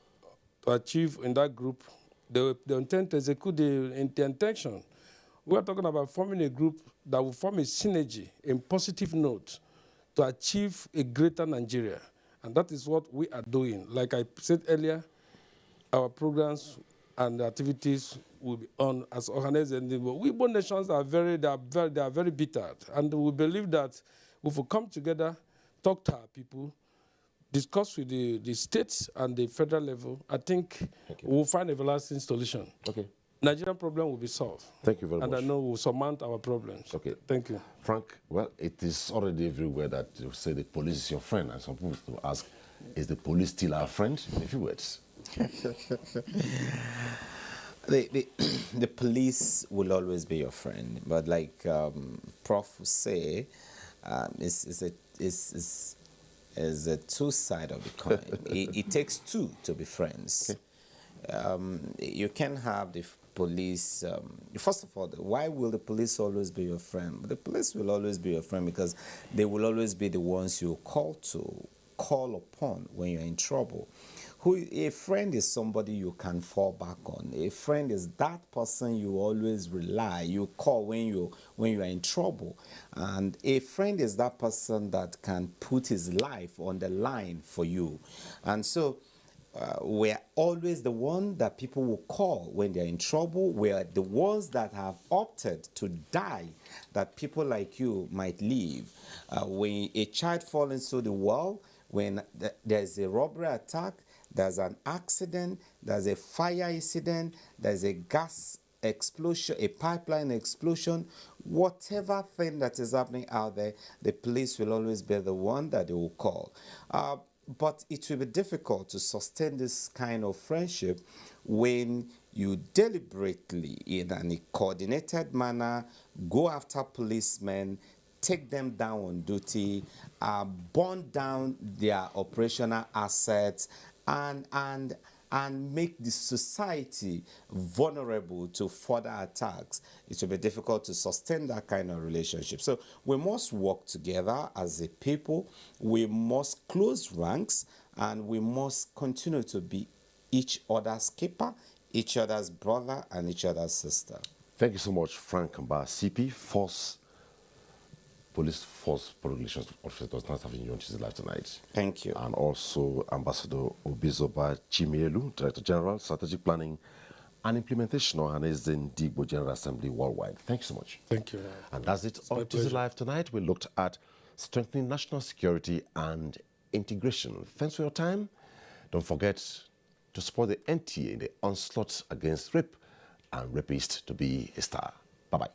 to achieve in that group. The intent to execute the intention. We are talking about forming a group that will form a synergy in positive note to achieve a greater Nigeria. And that is what we are doing. Like I said earlier, our programs and activities will be on as organized. We both nations are very bitter. And we believe that if we come together, talk to our people, discuss with the states and the federal level, I think we'll find a lasting solution. Okay. Nigerian problem will be solved. Thank you very much. And I know we'll surmount our problems. Okay. Thank you. Frank, well, it is already everywhere that you say the police is your friend, and some people will ask, is the police still our friend? In a few words. The police will always be your friend, but like Prof would say, it's a two-sided of the coin. It takes two to be friends. Okay. You can have the police. First of all, why will the police always be your friend? The police will always be your friend because they will always be the ones you call upon when you're in trouble. A friend is somebody you can fall back on. A friend is that person you always rely, you call when you are in trouble. And a friend is that person that can put his life on the line for you. And so we're always the one that people will call when they're in trouble. We're the ones that have opted to die that people like you might leave. When a child falls into the world, when there's a robbery attack, there's an accident, there's a fire incident, there's a gas explosion, a pipeline explosion, whatever thing that is happening out there, the police will always be the one that they will call. but it will be difficult to sustain this kind of friendship when you deliberately, in a coordinated manner, go after policemen, take them down on duty, burn down their operational assets, and make the society vulnerable to further attacks. It will be difficult to sustain that kind of relationship. So we must work together as a people. We must close ranks, and we must continue to be each other's keeper, each other's brother, and each other's sister. Thank you so much, Frank Mba, CP, Police Force Public Relations Officer. It was nice having you on Tuesday Live tonight. Thank you. And also Ambassador Obizoba Chimielu, Director General, Strategic Planning and Implementation of Hanezin Digbo General Assembly Worldwide. Thank you so much. Thank you. And that's it on Tuesday Live tonight. We looked at strengthening national security and integration. Thanks for your time. Don't forget to support the NTA in the onslaught against rape and rapists to be a star. Bye-bye.